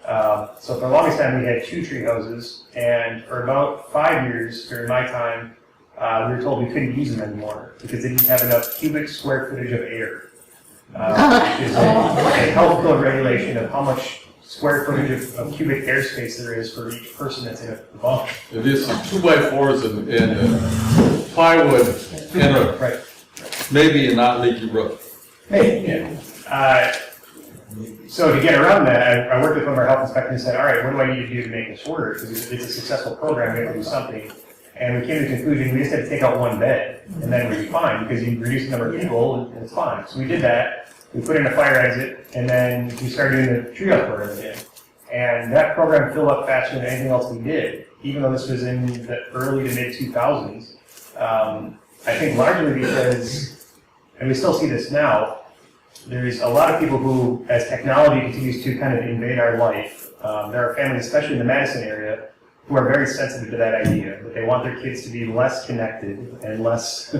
So for the longest time we had 2 tree houses, and for about 5 years during my time, we were told we couldn't use them anymore because they didn't have enough cubic square footage of air. Which is a health code regulation of how much square footage of cubic airspace there is for each person that's in a bunk. It is 2x4s and plywood and Right. maybe a not leaky roof. Yeah. So to get around that, I worked with one of our health inspectors and said, all right, what do I need to do to make this work? Because it's a successful program, we have to do something. And we came to the conclusion we just had to take out one bed, and then we'd be fine, because you reduce the number of people, and it's fine. So we did that, we put in a fire exit, and then we started doing the treehouse program again. And that program filled up faster than anything else we did, even though this was in the early to mid 2000s. I think largely because, and we still see this now, there's a lot of people who, as technology continues to kind of invade our life, there are families, especially in the Madison area, who are very sensitive to that idea, that they want their kids to be less connected and less,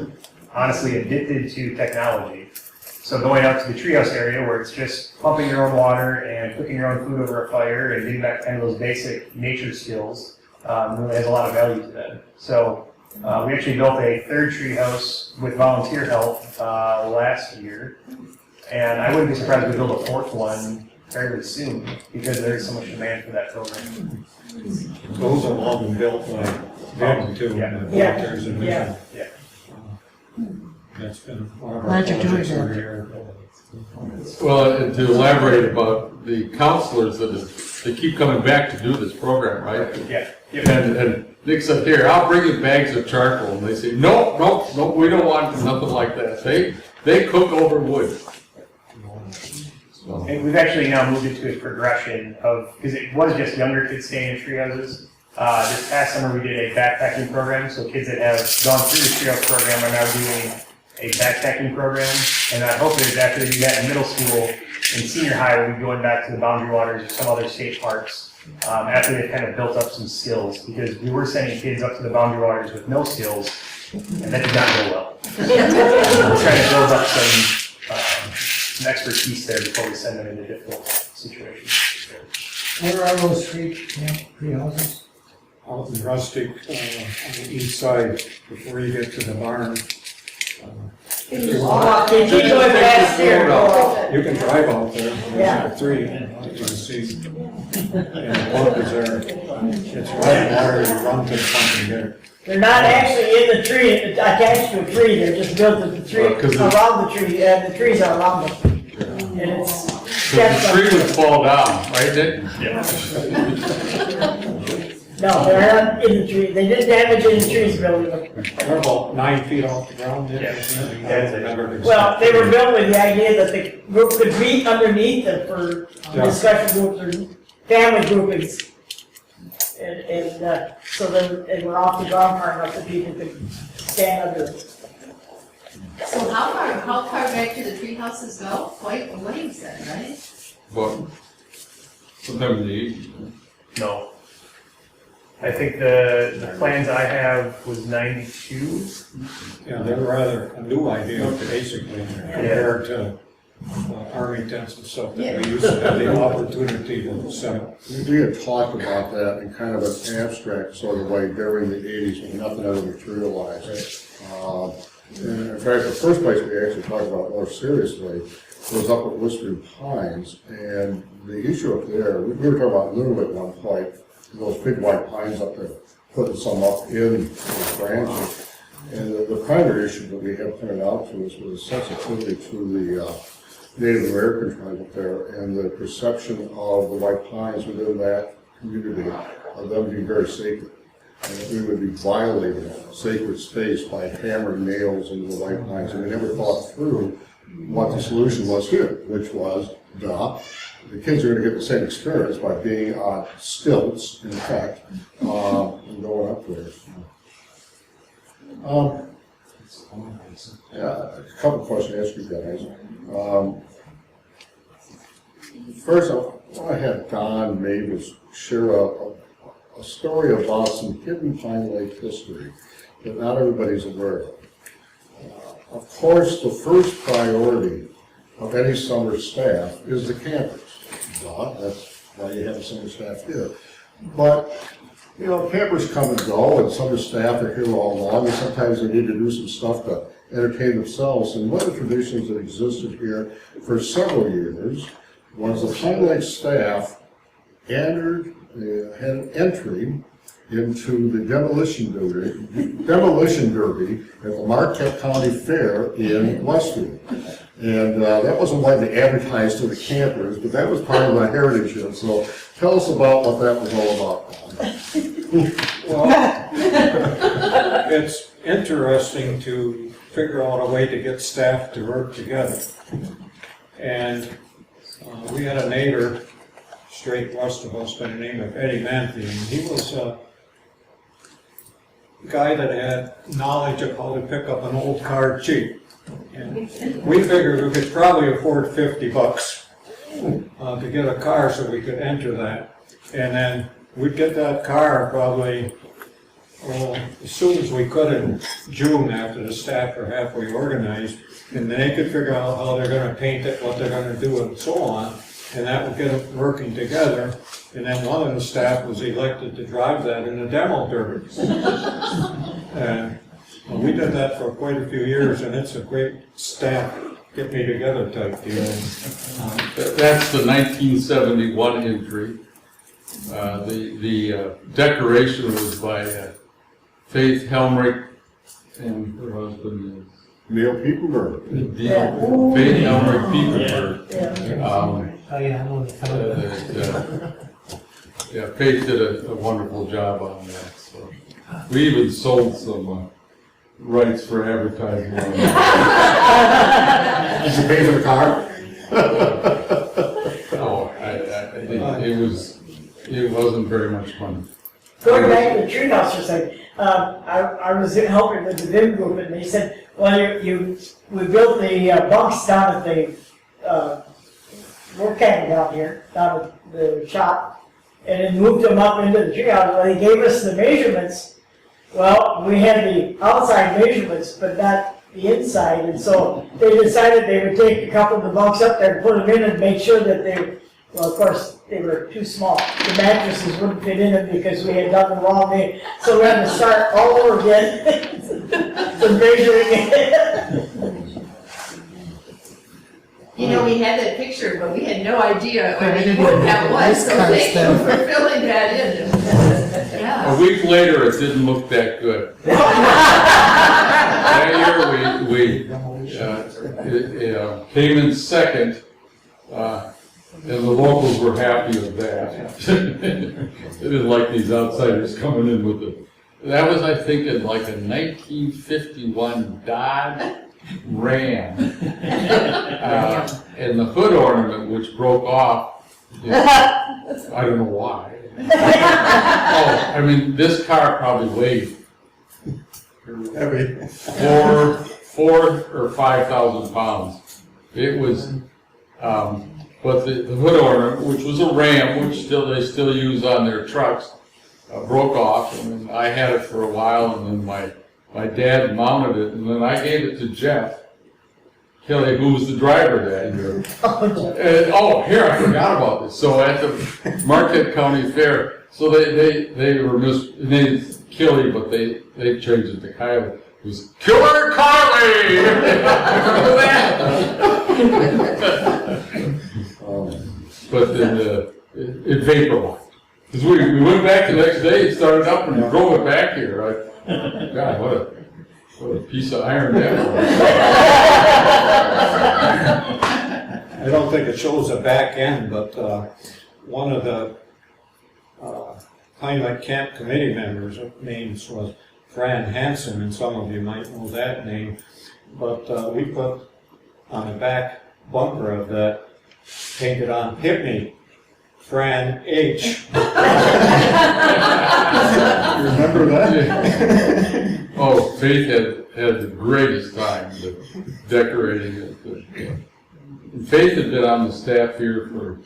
honestly, addicted to technology. So going out to the treehouse area where it's just pumping your own water and cooking your own food over a fire and getting back kind of those basic nature skills really has a lot of value to them. So we actually built a third treehouse with volunteer help last year, and I wouldn't be surprised if we build a fourth one fairly soon because there is so much demand for that program. Those have all been built by them too, Yeah. the volunteers and mission. Yeah. That's been one of our Glad you're doing projects that. every year. Well, and to elaborate about the counselors they keep coming back to do this program, right? Yeah. And Nick said, here, I'll bring you bags of charcoal. And they say, no, we don't want nothing like that. They cook over wood. So, And we've actually now moved it to a progression of, because it was just younger kids staying in tree houses. This past summer we did a backpacking program, so kids that have gone through the treehouse program are now doing a backpacking program. And I hope there's after they do that in middle school and senior high, we'll be going back to the Boundary Waters or some other state parks after they've kind of built up some skills, because we were sending kids up to the Boundary Waters with no skills, and that did not go well. We're trying to build up some expertise there before we send them into difficult situations. Where are those tree houses? Out in Rustic, on the east side, before you get to the barn. They keep going past here. You can drive out there, Yeah. there's three, you can see. And the pump is there, it's right water, you run to the pump and get it. They're not actually in the tree, attached to a tree, they're just built in the tree, Well, 'cause it's- around the tree, and the trees are around them. And it's. so the tree would fall down, right, Nick? No, they're not in the tree, they did damage in the trees building them. They're about 9 feet off the ground. Yeah. Well, they were built with the idea that the group could meet underneath them for discussion groups or family groupings. And so they were off the ground far enough that people could stand under them. So how far back do the tree houses go? Quite a ways then, right? But sometime in the evening. No. I think the plans I have was 92. Yeah, they're rather a new idea, basically, compared to army tents and stuff that we used to have the opportunity to set up. We had talked about that in kind of an abstract sort of way during the 80s when nothing ever materialized. And in fact, the first place we actually talked about more seriously was up at Whispering Pines. And the issue up there, we were talking about literally at one point, those big white pines up there, putting some up in the branches. And the primary issue that we have pointed out to us was sensitivity to the Native American tribe up there and the perception of the white pines within that community of them being very sacred. And that we would be violating sacred space by hammering nails into the white pines. And we never thought through what the solution was here, which was, the kids are going to get the same experience by being on stilts, in fact, and going up there. A couple questions to ask you guys. First, I want to have Don Mavis share a story about some hidden Pine Lake history that not everybody's aware of. Of course, the first priority of any summer staff is the campers. That's why you have a summer staff here. But, campers come and go, and summer staff are here all along, and sometimes they need to do some stuff to entertain themselves. And one of the traditions that existed here for several years was the Pine Lake staff had an entry into the demolition derby at the Marquette County Fair in Westfield. And that wasn't widely advertised to the campers, but that was part of the heritage here. So tell us about what that was all about. Well, it's interesting to figure out a way to get staff to work together. And we had a neighbor straight west of us by the name of Eddie Manthe, and he was a guy that had knowledge of how to pick up an old car cheap. And we figured we could probably afford $50 to get a car so we could enter that. And then we'd get that car probably as soon as we could in June after the staff were halfway organized. And then they could figure out how they're going to paint it, what they're going to do, and so on. And that would get it working together. And then one of the staff was elected to drive that in a demo derby. And we did that for quite a few years, and it's a great staff get me together type deal. That's the 1971 entry. The decoration was by Faith Helmrich and her husband. Neil Piepenberg. Faith Helmrich Piepenberg. Yeah, Faith did a wonderful job on that. So we even sold some rights for advertising. Did you pay for the car? Oh, it wasn't very much money. Going back to the treehouse for a second, I was helping with the VIM group, and they said, well, we built the bunks down at the work cabin down here, down at the shop, and then moved them up into the treehouse. Well, they gave us the measurements. Well, we had the outside measurements, but not the inside, and so they decided they would take a couple of the bunks up there and put them in and make sure that they, well, of course, they were too small. The mattresses wouldn't fit in them because we had done the wrong thing, so we had to start all over again, the measuring. You know, we had that picture, but we had no idea what that was, so thank you for filling that in. Yeah. A week later, it didn't look that good. That year, we came in second, and the locals were happy with that. They didn't like these outsiders coming in with it. That was, I think, in like a 1951 Dodge Ram. And the hood ornament, which broke off, I don't know why. Oh, I mean, this car probably weighed Heavy. 4,000 or 5,000 pounds. It was, but the hood ornament, which was a Ram, which they still use on their trucks, broke off, and I had it for a while, and then my dad mounted it, and then I gave it to Jeff Kelly, who was the driver that year. And, here, I forgot about this. So at the Marquette County Fair, so they were named Kelly, but they changed it to Kylie. It was Killer Kylie! Remember that? But then it vaporized. Because we went back the next day, it started up, and we drove it back here. God, what a piece of iron that was. I don't think it shows the back end, but one of the Heinlein Camp Committee members' names was Fran Hansen, and some of you might know that name. But we put on the back bumper of that, painted on Pipney, Fran H. You remember that? Oh, Faith had the greatest time decorating it. Faith had been on the staff here for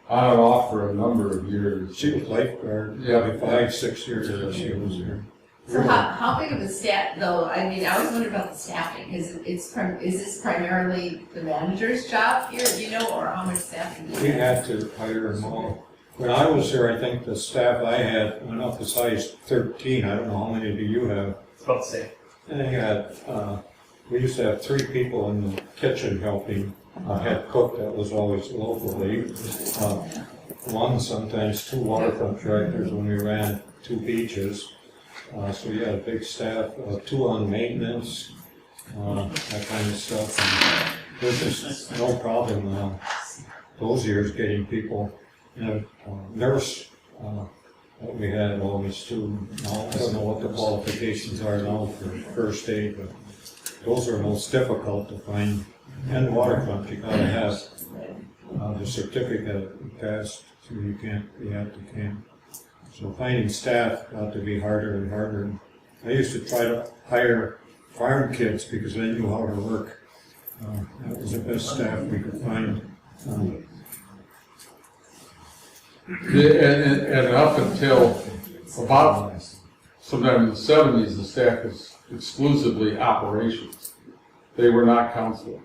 on and off for a number of years. She was lifeguard, Yeah. probably 5-6 years that she was here. So how big of a staff, though, I mean, I always wonder about the staffing, because is this primarily the manager's job here, do you know, or how much staffing do you We have? had to hire them all. When I was here, I think the staff I had went up to size 13. I don't know how many do you have? It's about the same. And they had, we used to have 3 people in the kitchen helping. A head cook that was always locally. 1, sometimes 2 waterfront directors when we ran 2 beaches. So we had a big staff, 2 on maintenance, that kind of stuff. And there's just no problem those years getting people. And a nurse that we had only student, now, I don't know what the qualifications are now for first aid, but those are most difficult to find. And waterfront, you gotta have the certificate passed, so you can't be at the camp. So finding staff got to be harder and harder. I used to try to hire farm kids because they knew how to work. That was the best staff we could find. And up until about sometime in the 70s, the staff was exclusively operations. They were not counselors.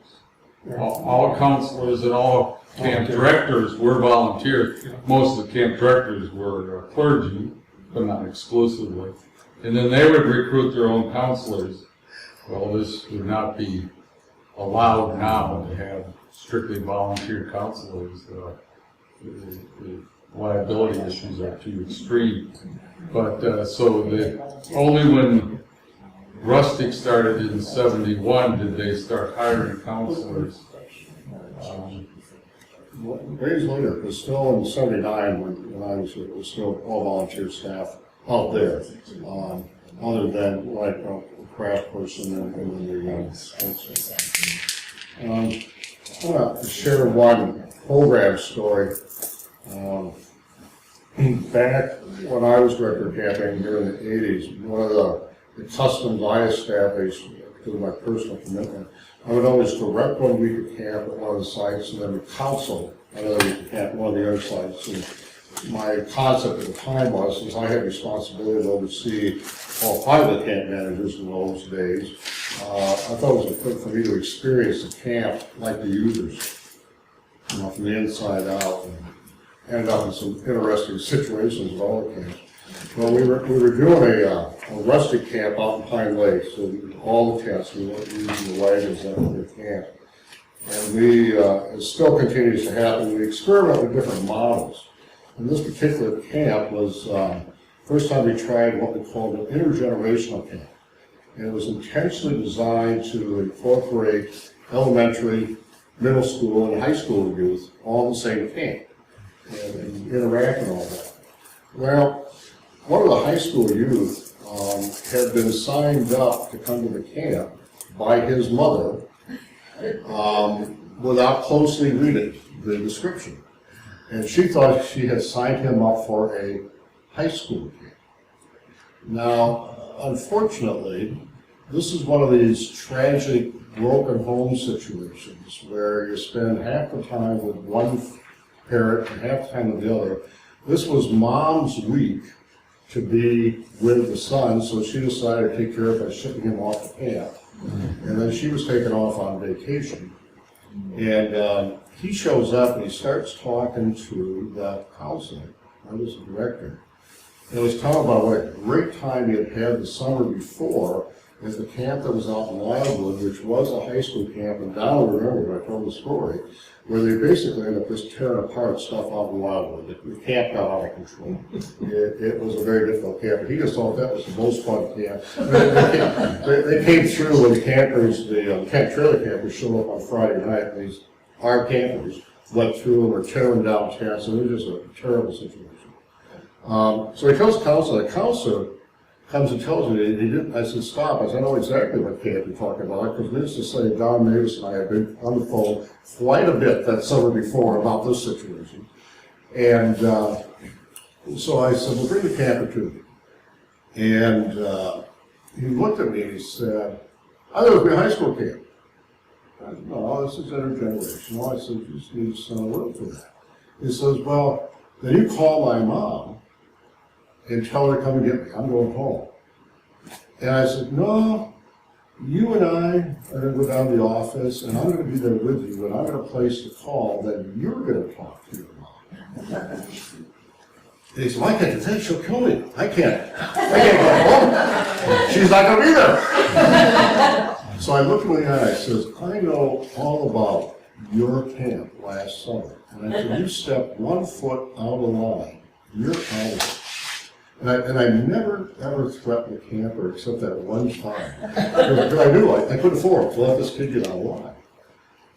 All counselors and all camp directors were volunteers. Most of the camp directors were clergy, but not exclusively. And then they would recruit their own counselors. Well, this would not be allowed now to have strictly volunteer counselors. The liability issues are too extreme. But so only when Rustic started in '71 did they start hiring counselors. Ways later, it was still in '79 when I was here, it was still all volunteer staff out there, other than like a craft person and then the sports. I want to share one program story. Back when I was director of camping during the '80s, one of the customs I established because of my personal commitment, I would always direct 1 week of camp at one of the sites and then counsel another week of camp at one of the other sites. And my concept at the time was, since I had responsibility to oversee all 5 of the camp managers in those days, I thought it was good for me to experience the camp like the users, from the inside out, and ended up in some interesting situations with all the camps. Well, we were doing a rustic camp out in Pine Lake, so all the tents, we weren't using the wagons that were the camp. And it still continues to happen. We experiment with different models. And this particular camp was first time we tried what we called an intergenerational camp. And it was intentionally designed to incorporate elementary, middle school, and high school youth all in the same camp and interact and all that. Well, one of the high school youth had been signed up to come to the camp by his mother without closely reading the description. And she thought she had signed him up for a high school camp. Now, unfortunately, this is one of these tragic broken home situations where you spend half the time with one parent and half the time with the other. This was mom's week to be with the son, so she decided to take care of it by shipping him off to camp. And then she was taken off on vacation. And he shows up and he starts talking to the counselor, I was the director. And he was talking about what a great time he had had the summer before at the camp that was out in Wildwood, which was a high school camp, and now I remember when I told the story, where they basically ended up just tearing apart stuff out in Wildwood. The camp got out of control. It was a very difficult camp, but he just thought that was the most fun camp. They came through when the campers, the camp trailer campers showed up on Friday night, and these armed campers went through and were tearing down tents, and it was just a terrible situation. So he tells the counselor comes and tells me, he didn't, I said, stop. I said, I know exactly what camp you're talking about, because needless to say, Don Mavis and I have been on the phone quite a bit that summer before about this situation. And so I said, well, bring the camper to me. And he looked at me and he said, I thought it would be a high school camp. I said, no, this is intergenerational. I said, you just need to send a word for that. He says, well, then you call my mom and tell her to come and get me. I'm going home. And I said, no, you and I are going to go down to the office, and I'm going to be there with you, and I'm going to place the call that you're going to talk to your mom. And he said, well, I can't do that. She'll kill me. I can't go home. She's not going to be there. So I looked him in the eye and I says, I know all about your camp last summer. And I said, you stepped 1 foot out of the line. You're out of it. And I never, ever threatened a camper except that one time. Because I knew I couldn't afford to let this kid get out of line.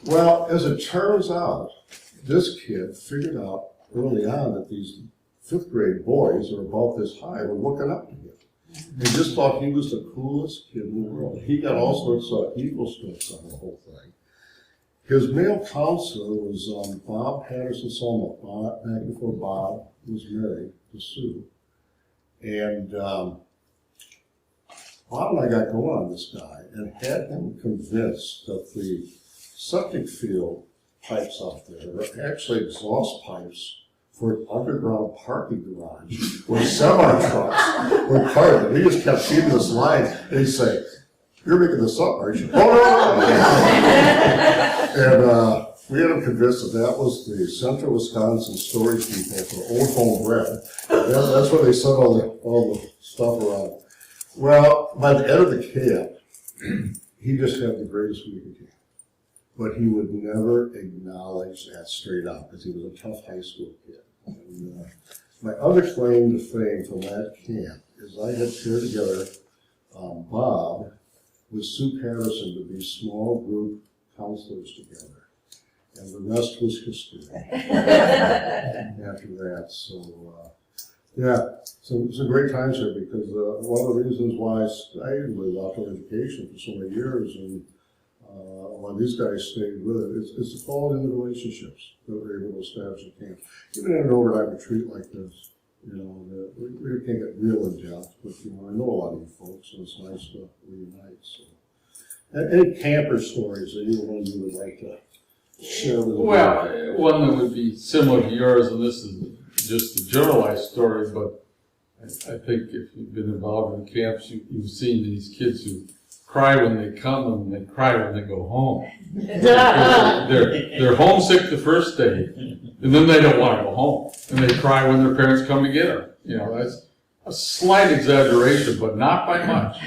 Well, as it turns out, this kid figured out early on that these fifth grade boys that are about this high were looking up to him. They just thought he was the coolest kid in the world. He got all sorts of Eagle Scouts on the whole thing. His male counselor was Bob Patterson Selma, back before Bob was married to Sue. And Bob and I got going on this guy and had him convinced that the septic field pipes out there are actually exhaust pipes for an underground parking garage where semi-trucks were parked. And he just kept feeding this line, and he'd say, "You're making this up, aren't you?" "Oh, no." And we had him convinced that was the Central Wisconsin storage depot for Old Home Bread. That's where they sent all the stuff around. Well, by the end of the camp, he just had the greatest week of camp. But he would never acknowledge that straight up because he was a tough high school kid. And, my other claim to fame from that camp is I had paired together Bob with Sue Patterson to be small group counselors together. And the rest was history after that. So, so great times here because one of the reasons why I stayed with outdoor education for so many years and why these guys stayed with it is the quality of the relationships that we're able to establish at camp. Even in an overnight retreat like this, we can't get real in depth, but I know a lot of you folks, and it's nice to reunite. So, any camper stories that you would like to share with us? Well, one that would be similar to yours, and this is just a generalized story, but I think if you've been involved in camps, you've seen these kids who cry when they come and they cry when they go home. They're homesick the first day, and then they don't want to go home, and they cry when their parents come to get them. That's a slight exaggeration, but not by much.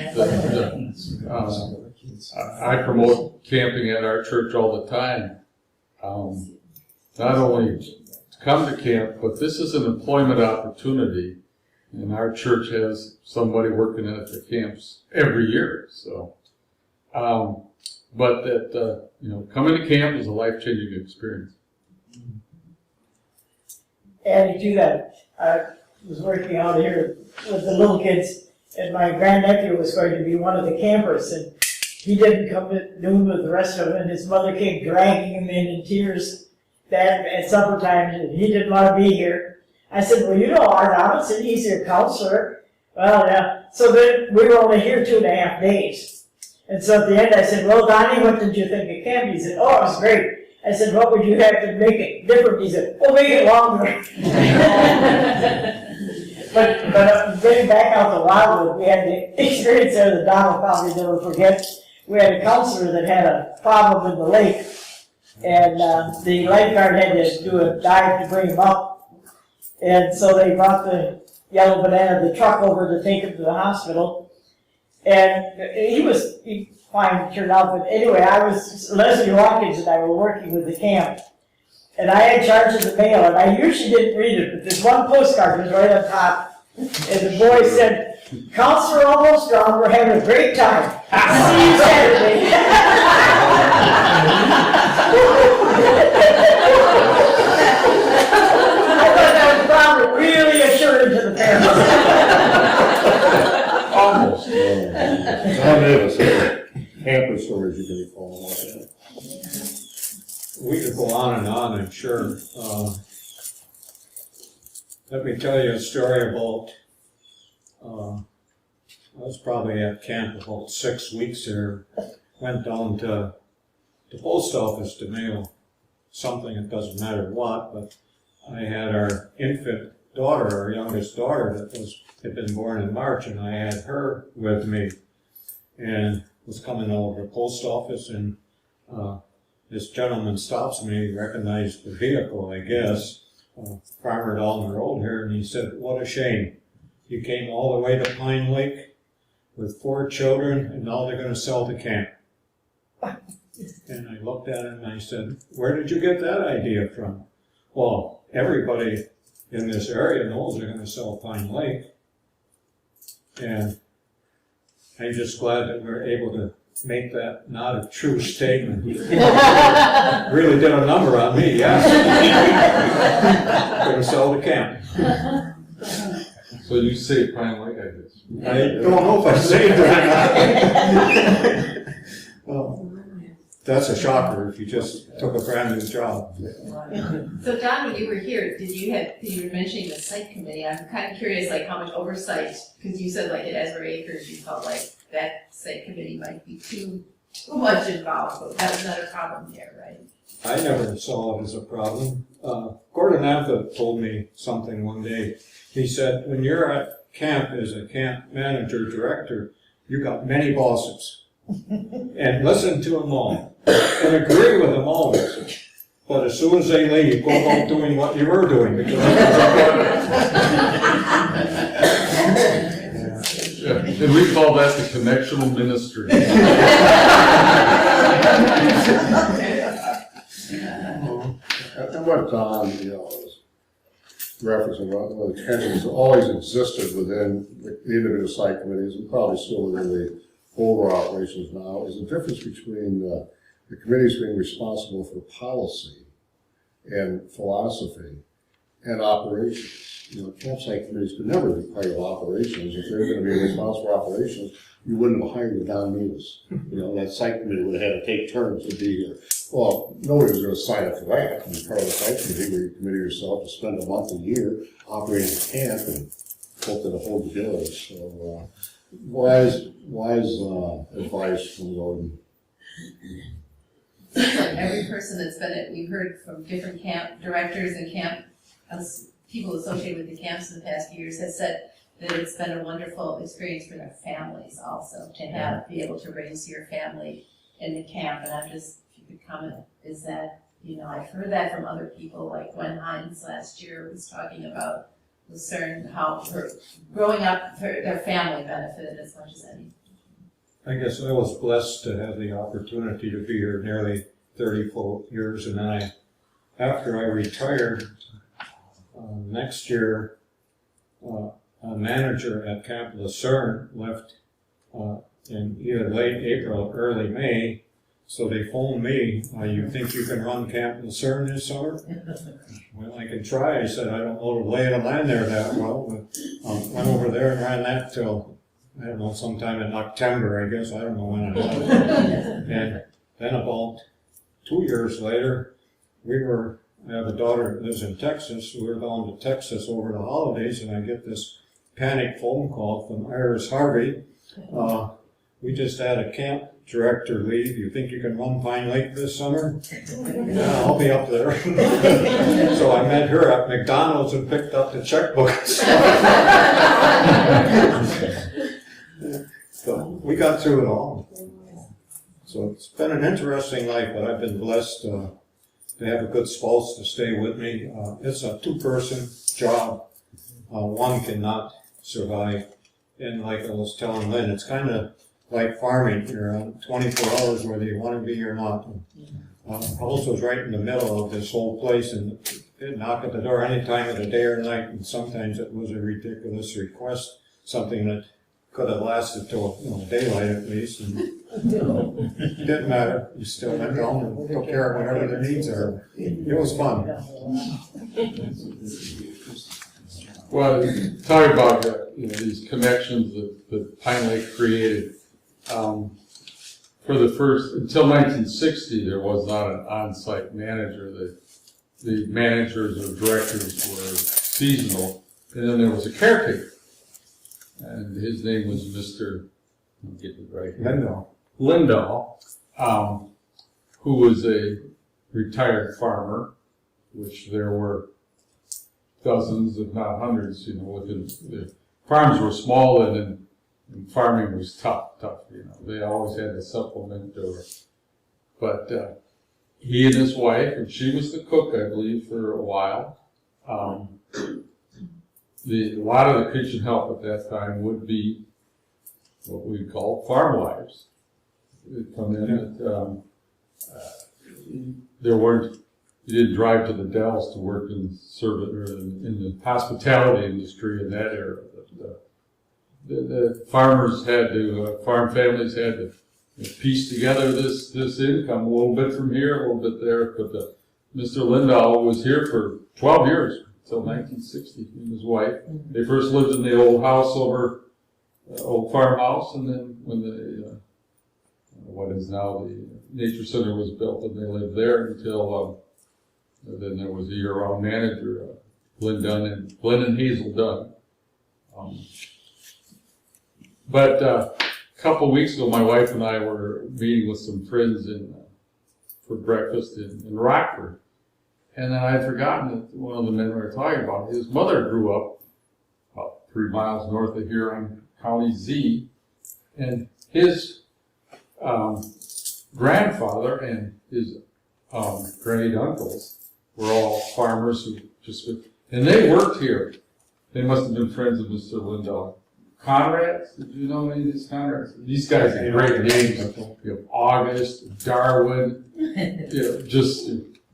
I promote camping at our church all the time. Not only to come to camp, but this is an employment opportunity. And our church has somebody working at the camps every year. So, but that, coming to camp is a life-changing experience. Adding to that, I was working out here with the little kids, and my grandnephew was going to be one of the campers, and he didn't come at noon with the rest of them, and his mother came dragging him in tears at supper time, and he didn't want to be here. I said, "Well, you know Art Robinson, he's your counselor." "Well, yeah." So then we were only here 2.5 days. And so at the end I said, "Well, Donnie, what did you think of camp?" He said, "Oh, it was great." I said, "What would you have to make it different?" He said, "Oh, make it longer." But getting back out to Wildwood, we had the experience there that Don will probably never forget. We had a counselor that had a problem in the lake, and the lifeguard had to do a dive to bring him up. And so they brought the yellow banana, the truck over to take him to the hospital. And he fine turned out, but anyway, Leslie Watkins and I were working with the camp. And I had charge of the mail, and I usually didn't read it, but this one postcard was right on top. And the boy said, "Counselor almost gone, we're having a great time. See you Saturday." Really assuring to the parents. Almost. How many of us have camper stories you can recall? We could go on, I'm sure. Let me tell you a story about, I was probably at camp about 6 weeks there. Went down to the post office to mail something, it doesn't matter what, but I had our infant daughter, our youngest daughter, that had been born in March, and I had her with me, and was coming over to the post office, and this gentleman stops me, recognized the vehicle, I guess, farmer down the road here, and he said, "What a shame. You came all the way to Pine Lake with 4 children, and now they're going to sell the camp." And I looked at him and I said, "Where did you get that idea from?" "Well, everybody in this area knows they're going to sell Pine Lake." And I'm just glad that we're able to make that not a true statement. Really did a number on me, yes. Going to sell the camp. So you say Pine Lake, I guess. I don't know if I saved it or not. Well, that's a shocker if you just took a brand new job. So Don, when you were here, you were mentioning the site committee, I'm kind of curious, like, how much oversight, because you said like at Asbury Acres, you felt like that site committee might be too much involved, but that was not a problem here, right? I never saw it as a problem. Gordon Amphet told me something one day. He said, when you're at camp as a camp manager, director, you got many bosses. And listen to them all. And agree with them always. But as soon as they leave, go about doing what you were doing. Because Yeah, and we call that the connectional ministry. And what Don, is referencing, what the tensions always existed within the individual site committees and probably still within the older operations now, is the difference between the committees being responsible for policy and philosophy and operations. Campsite committees could never be part of operations. If they're going to be responsible for operations, you wouldn't have hired the Don Nevis. That site committee would have had to take turns to be here. Well, nobody was going to sign up for that. And part of the site committee, where you committed yourself to spend a month a year operating a camp and hope that it holds together. So, wise advice from Gordon. Seems like every person that's been at, we've heard from different camp directors and camp people associated with the camps in the past few years has said that it's been a wonderful experience for their families also to be able to raise your family in the camp. And I'm just, if you could comment, is that, I've heard that from other people, like Gwen Hines last year was talking about Lucerne, how her growing up, their family benefited as much as anything. I guess I was blessed to have the opportunity to be here nearly 34 years, and after I retired, next year, a manager at Camp Lucerne left in either late April or early May, so they phoned me, you think you can run Camp Lucerne this summer? Well, I can try. I said, I don't know the lay of the land there that well, but went over there and ran that till, I don't know, sometime in October, I guess. I don't know when it was. And then about 2 years later, I have a daughter that lives in Texas. We were going to Texas over the holidays, and I get this panic phone call from Iris Harvey. We just had a camp director leave. You think you can run Pine Lake this summer? Yeah, I'll be up there. So I met her at McDonald's and picked up the checkbook. So we got through it all. So it's been an interesting life, but I've been blessed to have a good spouse to stay with me. It's a two-person job. One cannot survive. And like I was telling Lynn, it's kind of like farming. You're on 24 hours whether you want to be or not. House was right in the middle of this whole place, and it knocked at the door any time of the day or night, and sometimes it was a ridiculous request, something that could have lasted till daylight at least. And it didn't matter. You still went down and took care of whatever their needs are. It was fun. Well, talk about these connections that Pine Lake created. For the first, until 1960, there was not an on-site manager. The managers or directors were seasonal, and then there was a caretaker, and his name was Mr. I'll get it right here. Lindahl, who was a retired farmer, which there were dozens, if not hundreds, within the farms were small and farming was tough. They always had to supplement but he and his wife, and she was the cook, I believe, for a while. A lot of the kitchen help at that time would be what we call farm wives. They'd come in you didn't drive to the Dells to work in in the hospitality industry in that era. The farmers had to, farm families had to piece together this income, a little bit from here, a little bit there. But Mr. Lindahl was here for 12 years, till 1960, he and his wife. They first lived in the old house over, old farmhouse, and then when the, what is now the Nature Center was built, and they lived there until, then there was a year-round manager, Glenn and Hazel Dunn. But a couple weeks ago, my wife and I were meeting with some friends for breakfast in Rockford. And then I had forgotten that one of the men we were talking about, his mother grew up about 3 miles north of here on County Z. And his grandfather and his great uncles were all farmers who and they worked here. They must have been friends of Mr. Lindahl. Conrads, did you know any of these Conrads? These guys have great names. You have August, Darwin, just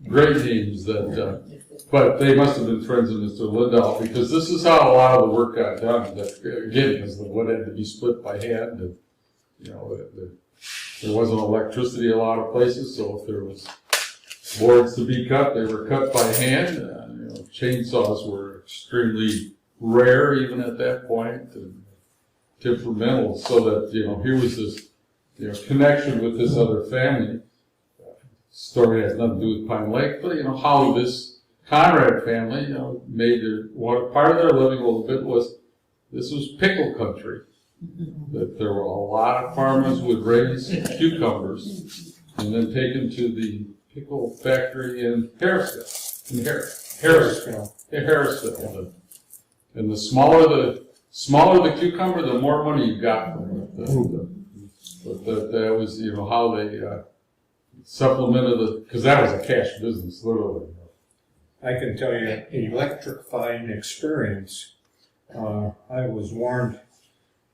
great names that, but they must have been friends of Mr. Lindahl, because this is how a lot of the work got done. That, again, because the wood had to be split by hand, and, there wasn't electricity a lot of places, so if there was boards to be cut, they were cut by hand. Chainsaws were extremely rare even at that point, and temperamental, so that, here was this, connection with this other family. Story has nothing to do with Pine Lake, but, how this Conrad family, made part of their living a little bit this was pickle country. That there were a lot of farmers who would raise cucumbers and then take them to the pickle factory in Harrisville. And the smaller the cucumber, the more money you got from it. But that was, how they supplemented because that was a cash business, literally. I can tell you, electrifying experience. I was warned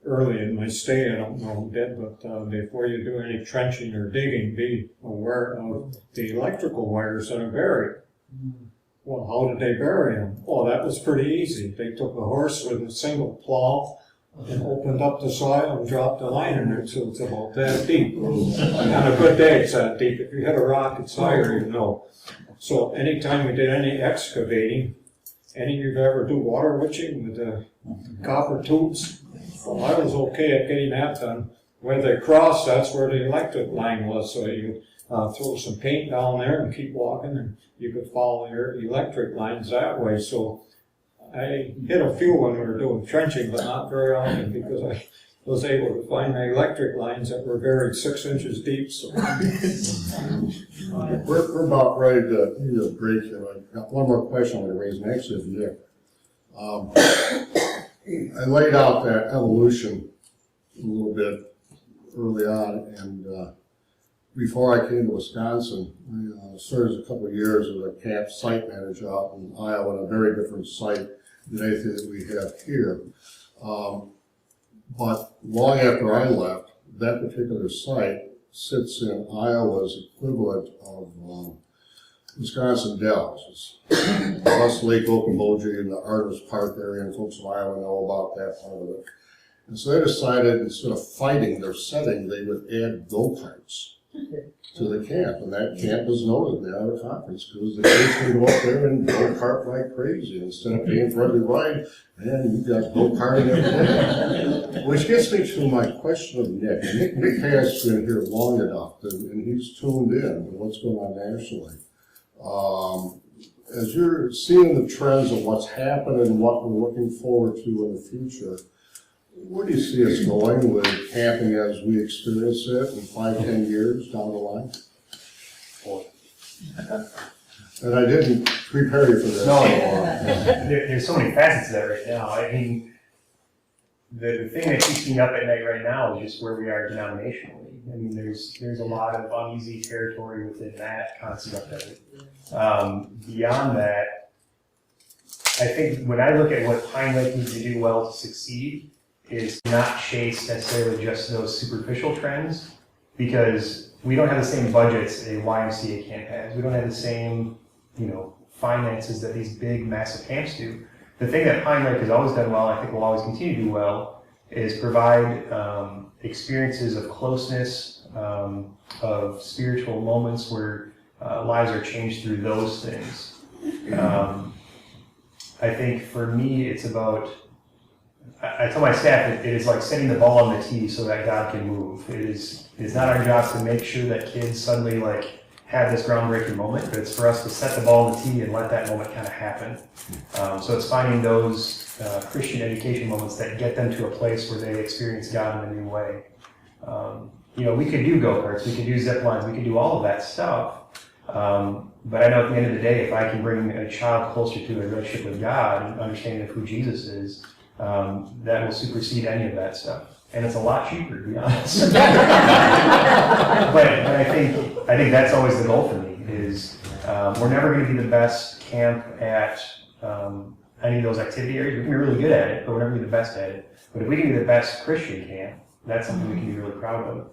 early in my stay, I don't know who did, but before you do any trenching or digging, be aware of the electrical wires that are buried. Well, how did they bury them? Well, that was pretty easy. They took a horse with a single plow and opened up the soil and dropped a line in it, so it's about that deep. On a good day, it's that deep. If you hit a rock, it's higher, So anytime we did any excavating, any of you ever do water witching with the copper tubes? Well, I was okay at getting that done. Where they crossed, that's where the electric line was, so you throw some paint down there and keep walking, and you could follow your electric lines that way. So I hit a few when we were doing trenching, but not very often, because I was able to find the electric lines that were buried 6 inches deep. So. We're about ready to need a break here. I've got one more question I want to raise, and actually, Nick. I laid out that evolution a little bit early on, and before I came to Wisconsin, I served a couple of years as a camp site manager out in Iowa, on a very different site than anything that we have here. But long after I left, that particular site sits in Iowa's equivalent of Wisconsin Dells. It's West Lake, Okoboji, and the Artist Park area, and folks from Iowa know about that part of it. And so they decided, instead of fighting their setting, they would add go-karts to the camp. And that camp was noted in the other conference, because the kids can go up there and go-kart like crazy. Instead of paying for every ride, man, you got go-karting every day. Which gets me to my question of Nick. Nick has been here long enough, and he's tuned in to what's going on nationally. As you're seeing the trends of what's happened and what we're looking forward to in the future, where do you see us going with camping as we experience it in 5-10 years down the line? And I didn't prepare you for this. No, there's so many facets to that right now. I mean, the thing that keeps me up at night right now is just where we are denominationally. I mean, there's a lot of uneasy territory within that concept of it. Beyond that, I think when I look at what Pine Lake needs to do well to succeed, is not chase necessarily just those superficial trends, because we don't have the same budgets a YMCA camp has. We don't have the same, finances that these big, massive camps do. The thing that Pine Lake has always done well, and I think will always continue to do well, is provide experiences of closeness, of spiritual moments where lives are changed through those things. I think for me, it's about, I tell my staff, it is like setting the ball on the tee so that God can move. It's not our job to make sure that kids suddenly like have this groundbreaking moment, but it's for us to set the ball on the tee and let that moment kind of happen. So it's finding those Christian education moments that get them to a place where they experience God in a new way. We could do go-karts, we could do zip lines, we could do all of that stuff. But I know at the end of the day, if I can bring a child closer to a relationship with God and understanding of who Jesus is, that will supersede any of that stuff. And it's a lot cheaper, to be honest. but I think that's always the goal for me, is we're never going to be the best camp at any of those activity areas. We can be really good at it, but we're never going to be the best at it. But if we can be the best Christian camp, that's something we can be really proud of.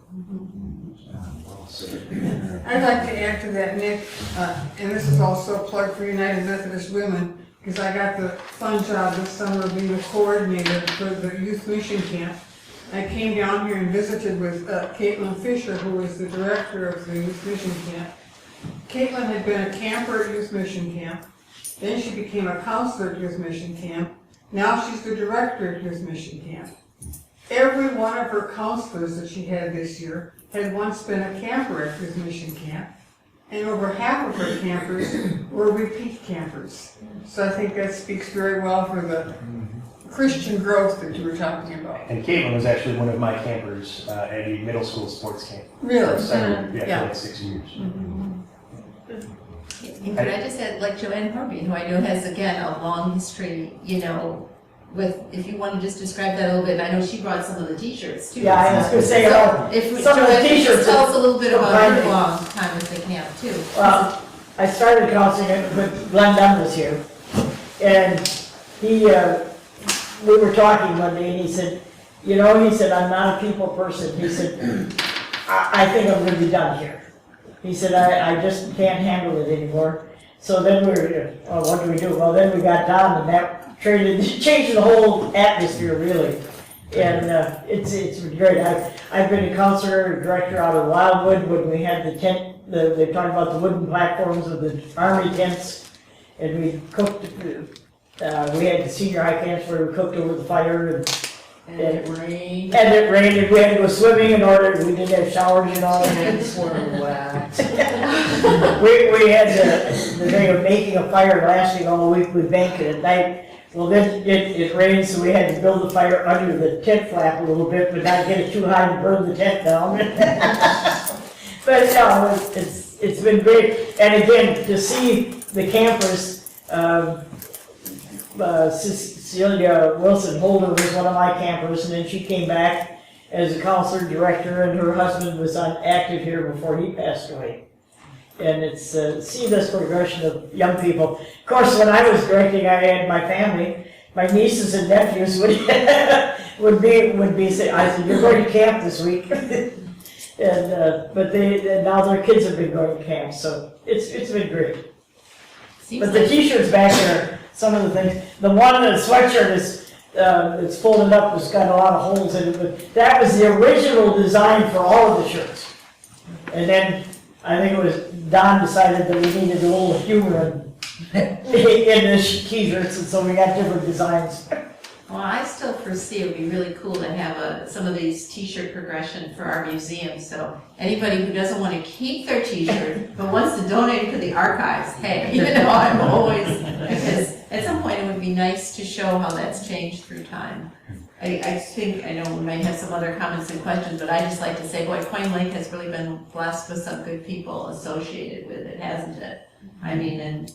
I'd like to add to that, Nick, and this is also a plug for United Methodist Women, because I got the fun job this summer of being the coordinator for the youth mission camp. I came down here and visited with Caitlin Fisher, who is the director of the youth mission camp. Caitlin had been a camper at youth mission camp, then she became a counselor at youth mission camp, now she's the director at youth mission camp. Every one of her counselors that she had this year had once been a camper at youth mission camp, and over half of her campers were repeat campers. So I think that speaks very well for the Christian growth that you were talking about. And Caitlin was actually one of my campers at a middle school sports camp. Really? For like 6 years. And could I just add, like Joanne Horby, who I know has, again, a long history, with, if you want to just describe that a little bit, I know she brought some of the t-shirts too. Yeah, I was gonna say, So if some of the Joanne, t-shirts just tell us a little bit about behind her me. long time at the camp too. Well, I started counseling with Glenn Dunn was here, and we were talking one day, and he said, I'm not a people person. He said, I think I'm gonna be done here. He said, I just can't handle it anymore. So then what do we do? Well, then we got down, and that changed the whole atmosphere, really. And it's been great. I've been a counselor, director out of Wildwood when we had the tent, they talked about the wooden platforms of the army tents, and we cooked, we had the senior high camps where we cooked over the fire, And it rained. and it rained, and we had to go swimming in order, we didn't have showers and all. Tents were wet. We had the thing of making a fire lasting all week, we banked it at night. Well, then it rained, so we had to build the fire under the tent flap a little bit, but not get it too high to burn the tent down. But it's been great. And again, to see the campers, Cecilia Wilson Holder was one of my campers, and then she came back as a counselor director, and her husband was active here before he passed away. And it's see this progression of young people. Of course, when I was directing, I had my family, my nieces and nephews would say, I said, you're going to camp this week, and but now their kids have been going to camp, so it's been great. But the t-shirts back there, some of the things, the sweatshirt is it's folded up, it's got a lot of holes in it, but that was the original design for all of the shirts. And then I think it was Don decided that we needed a little humor in the t-shirts, and so we got different designs. Well, I still foresee it would be really cool to have some of these t-shirt progression for our museum. So anybody who doesn't want to keep their t-shirt but wants to donate to the archives, hey, I'm always, because at some point it would be nice to show how that's changed through time. I think, I know we might have some other comments and questions, but I just like to say, boy, Quine Lake has really been blessed with some good people associated with it, hasn't it? I mean, and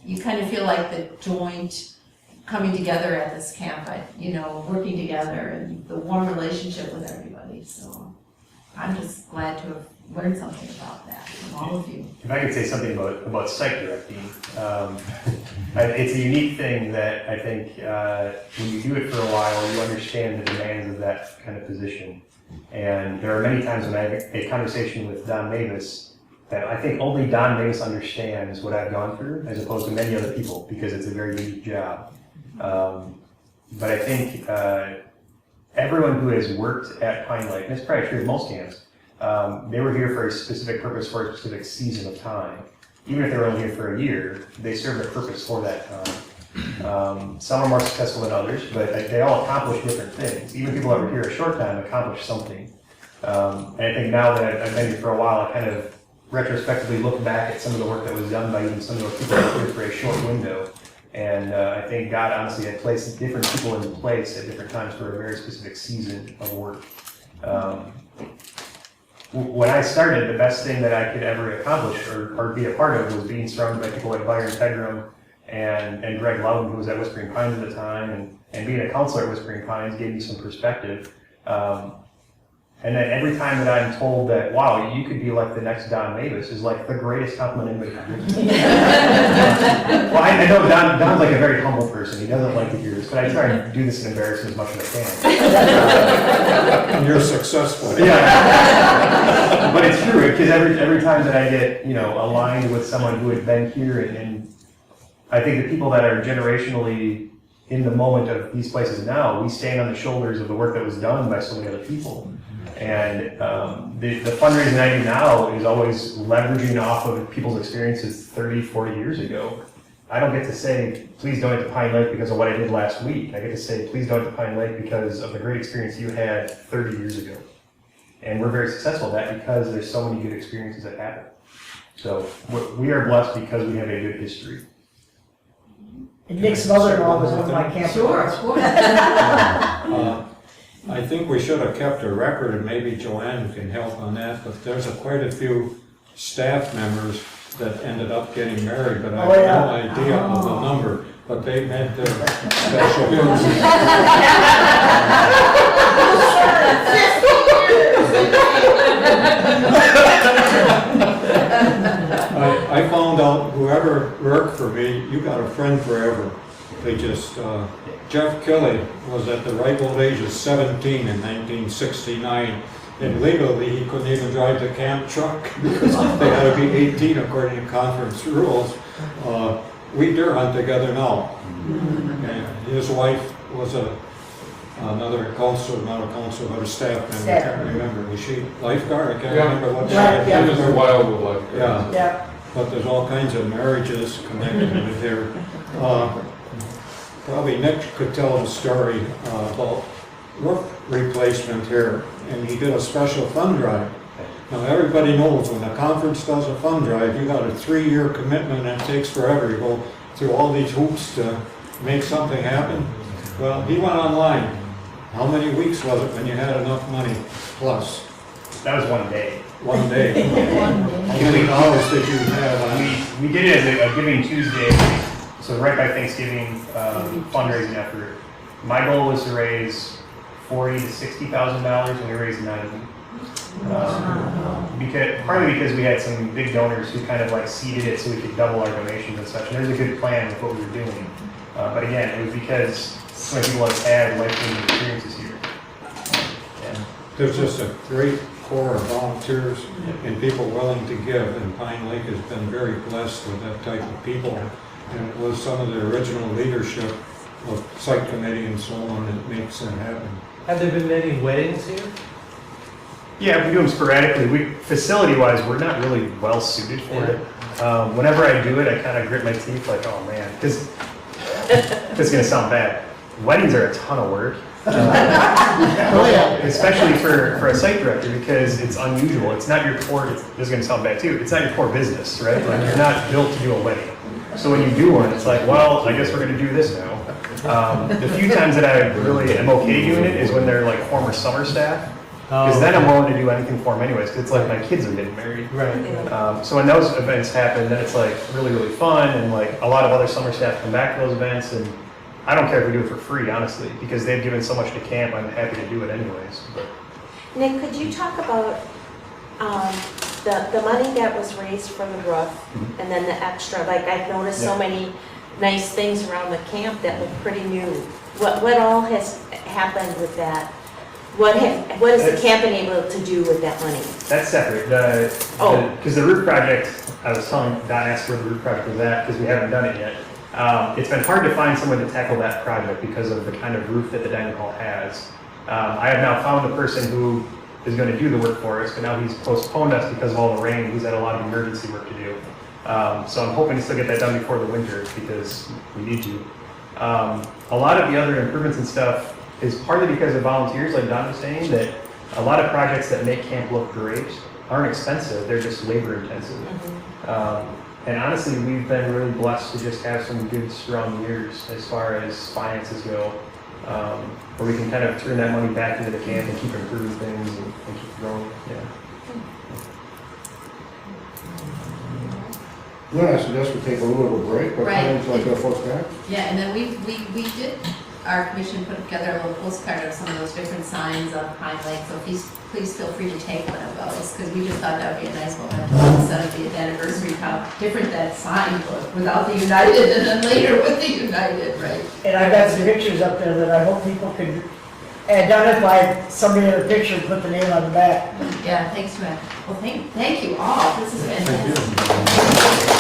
you kind of feel like the joint coming together at this camp, working together, and the warm relationship with everybody. So I'm just glad to have learned something about that from all of you. If I could say something about site directing, it's a unique thing that I think when you do it for a while, you understand the demands of that kind of position. And there are many times when I have a conversation with Don Mavis that I think only Don Mavis understands what I've gone through, as opposed to many other people, because it's a very unique job. But I think everyone who has worked at Pine Lake, and it's probably true of most camps, they were here for a specific purpose for a specific season of time. Even if they were only here for a year, they served a purpose for that time. Some are more successful than others, but they all accomplish different things. Even people that were here a short time accomplish something. And I think now that I've been here for a while, I kind of retrospectively look back at some of the work that was done by even some of those people that were here for a short window. And I think God honestly had placed different people in place at different times for a very specific season of work. When I started, the best thing that I could ever accomplish or be a part of was being surrounded by people like Byron Pegram and Greg Loudon, who was at Whispering Pines at the time, and being a counselor at Whispering Pines gave me some perspective. And then every time that I'm told that, wow, you could be like the next Don Mavis, is like the greatest compliment anybody can give me. Well, I know Don's like a very humble person. He doesn't like to hear this, but I try to do this and embarrass him as much as I can. And you're successful. Yeah. But it's true, because every time that I get, aligned with someone who had been here, and I think the people that are generationally in the moment of these places now, we stand on the shoulders of the work that was done by so many other people. And the fundraising I do now is always leveraging off of people's experiences 30, 40 years ago. I don't get to say, please donate to Pine Lake because of what I did last week. I get to say, please donate to Pine Lake because of the great experience you had 30 years ago. And we're very successful at that because there's so many good experiences that happen. So we are blessed because we have a good history. And Nick's mother-in-law was one of my campers. Sure, of course. I think we should have kept a record, and maybe Joanne can help on that, but there's quite a few staff members that ended up getting married, but I have no idea of the number, but they met their special I found out whoever worked for me, you got a friend forever. They just, Jeff Kelly was at the ripe old age of 17 in 1969. And legally, he couldn't even drive the camp truck because they had to be 18 according to conference rules. We deer hunt together now. And his wife was another counselor, not a counselor, but a staff member. I can't remember. Was she lifeguard? I can't remember what she was. It was a wildlife. Yeah. But there's all kinds of marriages connected with here. Probably Nick could tell the story about roof replacement here, and he did a special fund drive. Now everybody knows when a conference does a fund drive, you got a 3-year commitment and it takes forever. You go through all these hoops to make something happen. Well, he went online. How many weeks was it when you had enough money plus? That was one day. 1 day. How many hours did you have? We did it as a Giving Tuesday, so right by Thanksgiving fundraising effort. My goal was to raise $40,000 to $60,000, and we raised $90,000. Partly because we had some big donors who kind of like seeded it so we could double our donations and such. And there's a good plan with what we were doing. But again, it was because so many people have had life-changing experiences here. There's just a great core of volunteers and people willing to give, and Pine Lake has been very blessed with that type of people. And it was some of the original leadership of site committee and so on that makes that happen. Have there been many weddings here? Yeah, we do them sporadically. Facility-wise, we're not really well suited for it. Whenever I do it, I kind of grit my teeth like, oh man, because it's going to sound bad. Weddings are a ton of work. Especially for a site director, because it's unusual. It's not your core, this is going to sound bad too, it's not your core business, right? Like you're not built to do a wedding. So when you do one, it's like, well, I guess we're going to do this now. The few times that I really am okay doing it is when they're like former summer staff. Because then I'm willing to do anything for them anyways, because it's like my kids are getting married. Right. So when those events happen, then it's like really, really fun, and like a lot of other summer staff come back to those events, and I don't care if we do it for free, honestly, because they've given so much to camp, I'm happy to do it anyways. But. Nick, could you talk about the money that was raised for the roof and then the extra, like I've noticed so many nice things around the camp that look pretty new. What all has happened with that? What is the camp been able to do with that money? That's separate. Because the roof project, I was telling Don asked where the roof project was at, because we haven't done it yet. It's been hard to find someone to tackle that project because of the kind of roof that the dining hall has. I have now found a person who is going to do the work for us, but now he's postponed us because of all the rain. He's had a lot of emergency work to do. So I'm hoping to still get that done before the winter because we need to. A lot of the other improvements and stuff is partly because of volunteers, like Don was saying, that a lot of projects that make camp look great aren't expensive, they're just labor intensive. And honestly, we've been really blessed to just have some good strong years as far as finances go, where we can kind of turn that money back into the camp and keep improving things and keep growing. Yeah. Then I suggest we take a little bit of a break, but Right. times like our folks back. Yeah, and then we did, our commission put together a little postcard of some of those different signs on Pine Lake, so please feel free to take one of those, because we just thought that would be a nice moment, instead of the anniversary, how different that sign looked without the United, and then later with the United, right? And I've got some pictures up there that I hope people could identify somebody in a picture and put the name on the back. Yeah, thanks, Matt. Well, thank you all, this is fantastic.